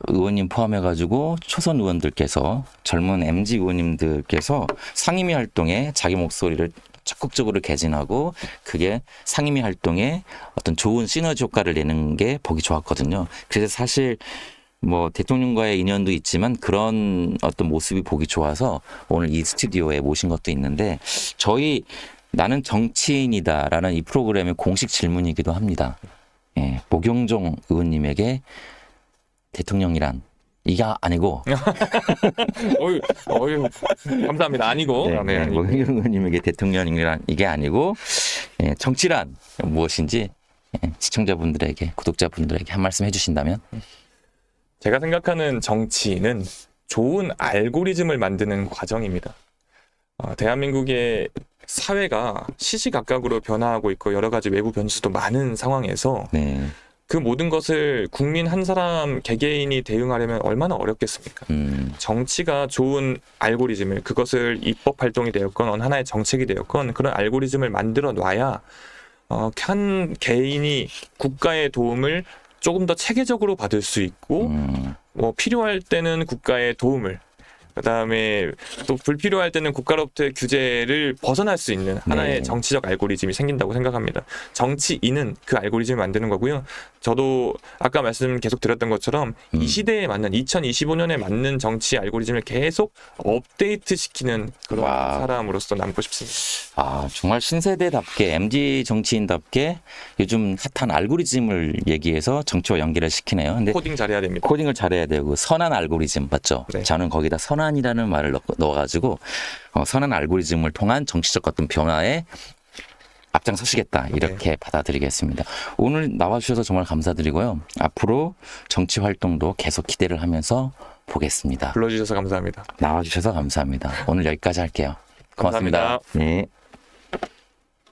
[SPEAKER 1] 의원님 포함해가지고 초선 의원들께서 젊은 MZ 의원님들께서 상임위 활동에 자기 목소리를 적극적으로 개진하고 그게 상임위 활동에 어떤 좋은 시너지 효과를 내는 게 보기 좋았거든요. 그래서 사실 뭐 대통령과의 인연도 있지만 그런 어떤 모습이 보기 좋아서 오늘 이 스튜디오에 모신 것도 있는데 저희 나는 정치인이다라는 이 프로그램의 공식 질문이기도 합니다. 예, 모경종 의원님에게 대통령이란 이게 아니고
[SPEAKER 2] 어유 감사합니다. 아니고
[SPEAKER 1] 네, 모경종 의원님에게 대통령이란 이게 아니고 예, 정치란 무엇인지 시청자분들에게, 구독자분들에게 한 말씀 해주신다면?
[SPEAKER 2] 제가 생각하는 정치는 좋은 알고리즘을 만드는 과정입니다. 대한민국의 사회가 시시각각으로 변화하고 있고 여러 가지 외부 변수도 많은 상황에서
[SPEAKER 1] 네.
[SPEAKER 2] 그 모든 것을 국민 한 사람 개개인이 대응하려면 얼마나 어렵겠습니까? 정치가 좋은 알고리즘을, 그것을 입법 활동이 되었건 하나의 정책이 되었건 그런 알고리즘을 만들어 놔야 한 개인이 국가의 도움을 조금 더 체계적으로 받을 수 있고 뭐 필요할 때는 국가의 도움을, 그다음에 또 불필요할 때는 국가로부터의 규제를 벗어날 수 있는 하나의
[SPEAKER 1] 네.
[SPEAKER 2] 정치적 알고리즘이 생긴다고 생각합니다. 정치인은 그 알고리즘을 만드는 거고요. 저도 아까 말씀 계속 드렸던 것처럼 이 시대에 맞는 2025년에 맞는 정치 알고리즘을 계속 업데이트 시키는 그런
[SPEAKER 1] 와.
[SPEAKER 2] 사람으로서 남고 싶습니다.
[SPEAKER 1] 정말 신세대답게, MZ 정치인답게 요즘 핫한 알고리즘을 얘기해서 정치와 연결을 시키네요. 근데
[SPEAKER 2] 코딩 잘해야 됩니다.
[SPEAKER 1] 코딩을 잘해야 되고, 선한 알고리즘 맞죠?
[SPEAKER 2] 네.
[SPEAKER 1] 저는 거기다 선한이라는 말을 넣어가지고 선한 알고리즘을 통한 정치적 어떤 변화에 앞장서시겠다, 이렇게 받아들이겠습니다. 오늘 나와주셔서 정말 감사드리고요. 앞으로 정치 활동도 계속 기대를 하면서 보겠습니다.
[SPEAKER 2] 불러주셔서 감사합니다.
[SPEAKER 1] 나와주셔서 감사합니다. 오늘 여기까지 할게요. 고맙습니다.
[SPEAKER 2] 감사합니다.
[SPEAKER 1] 네.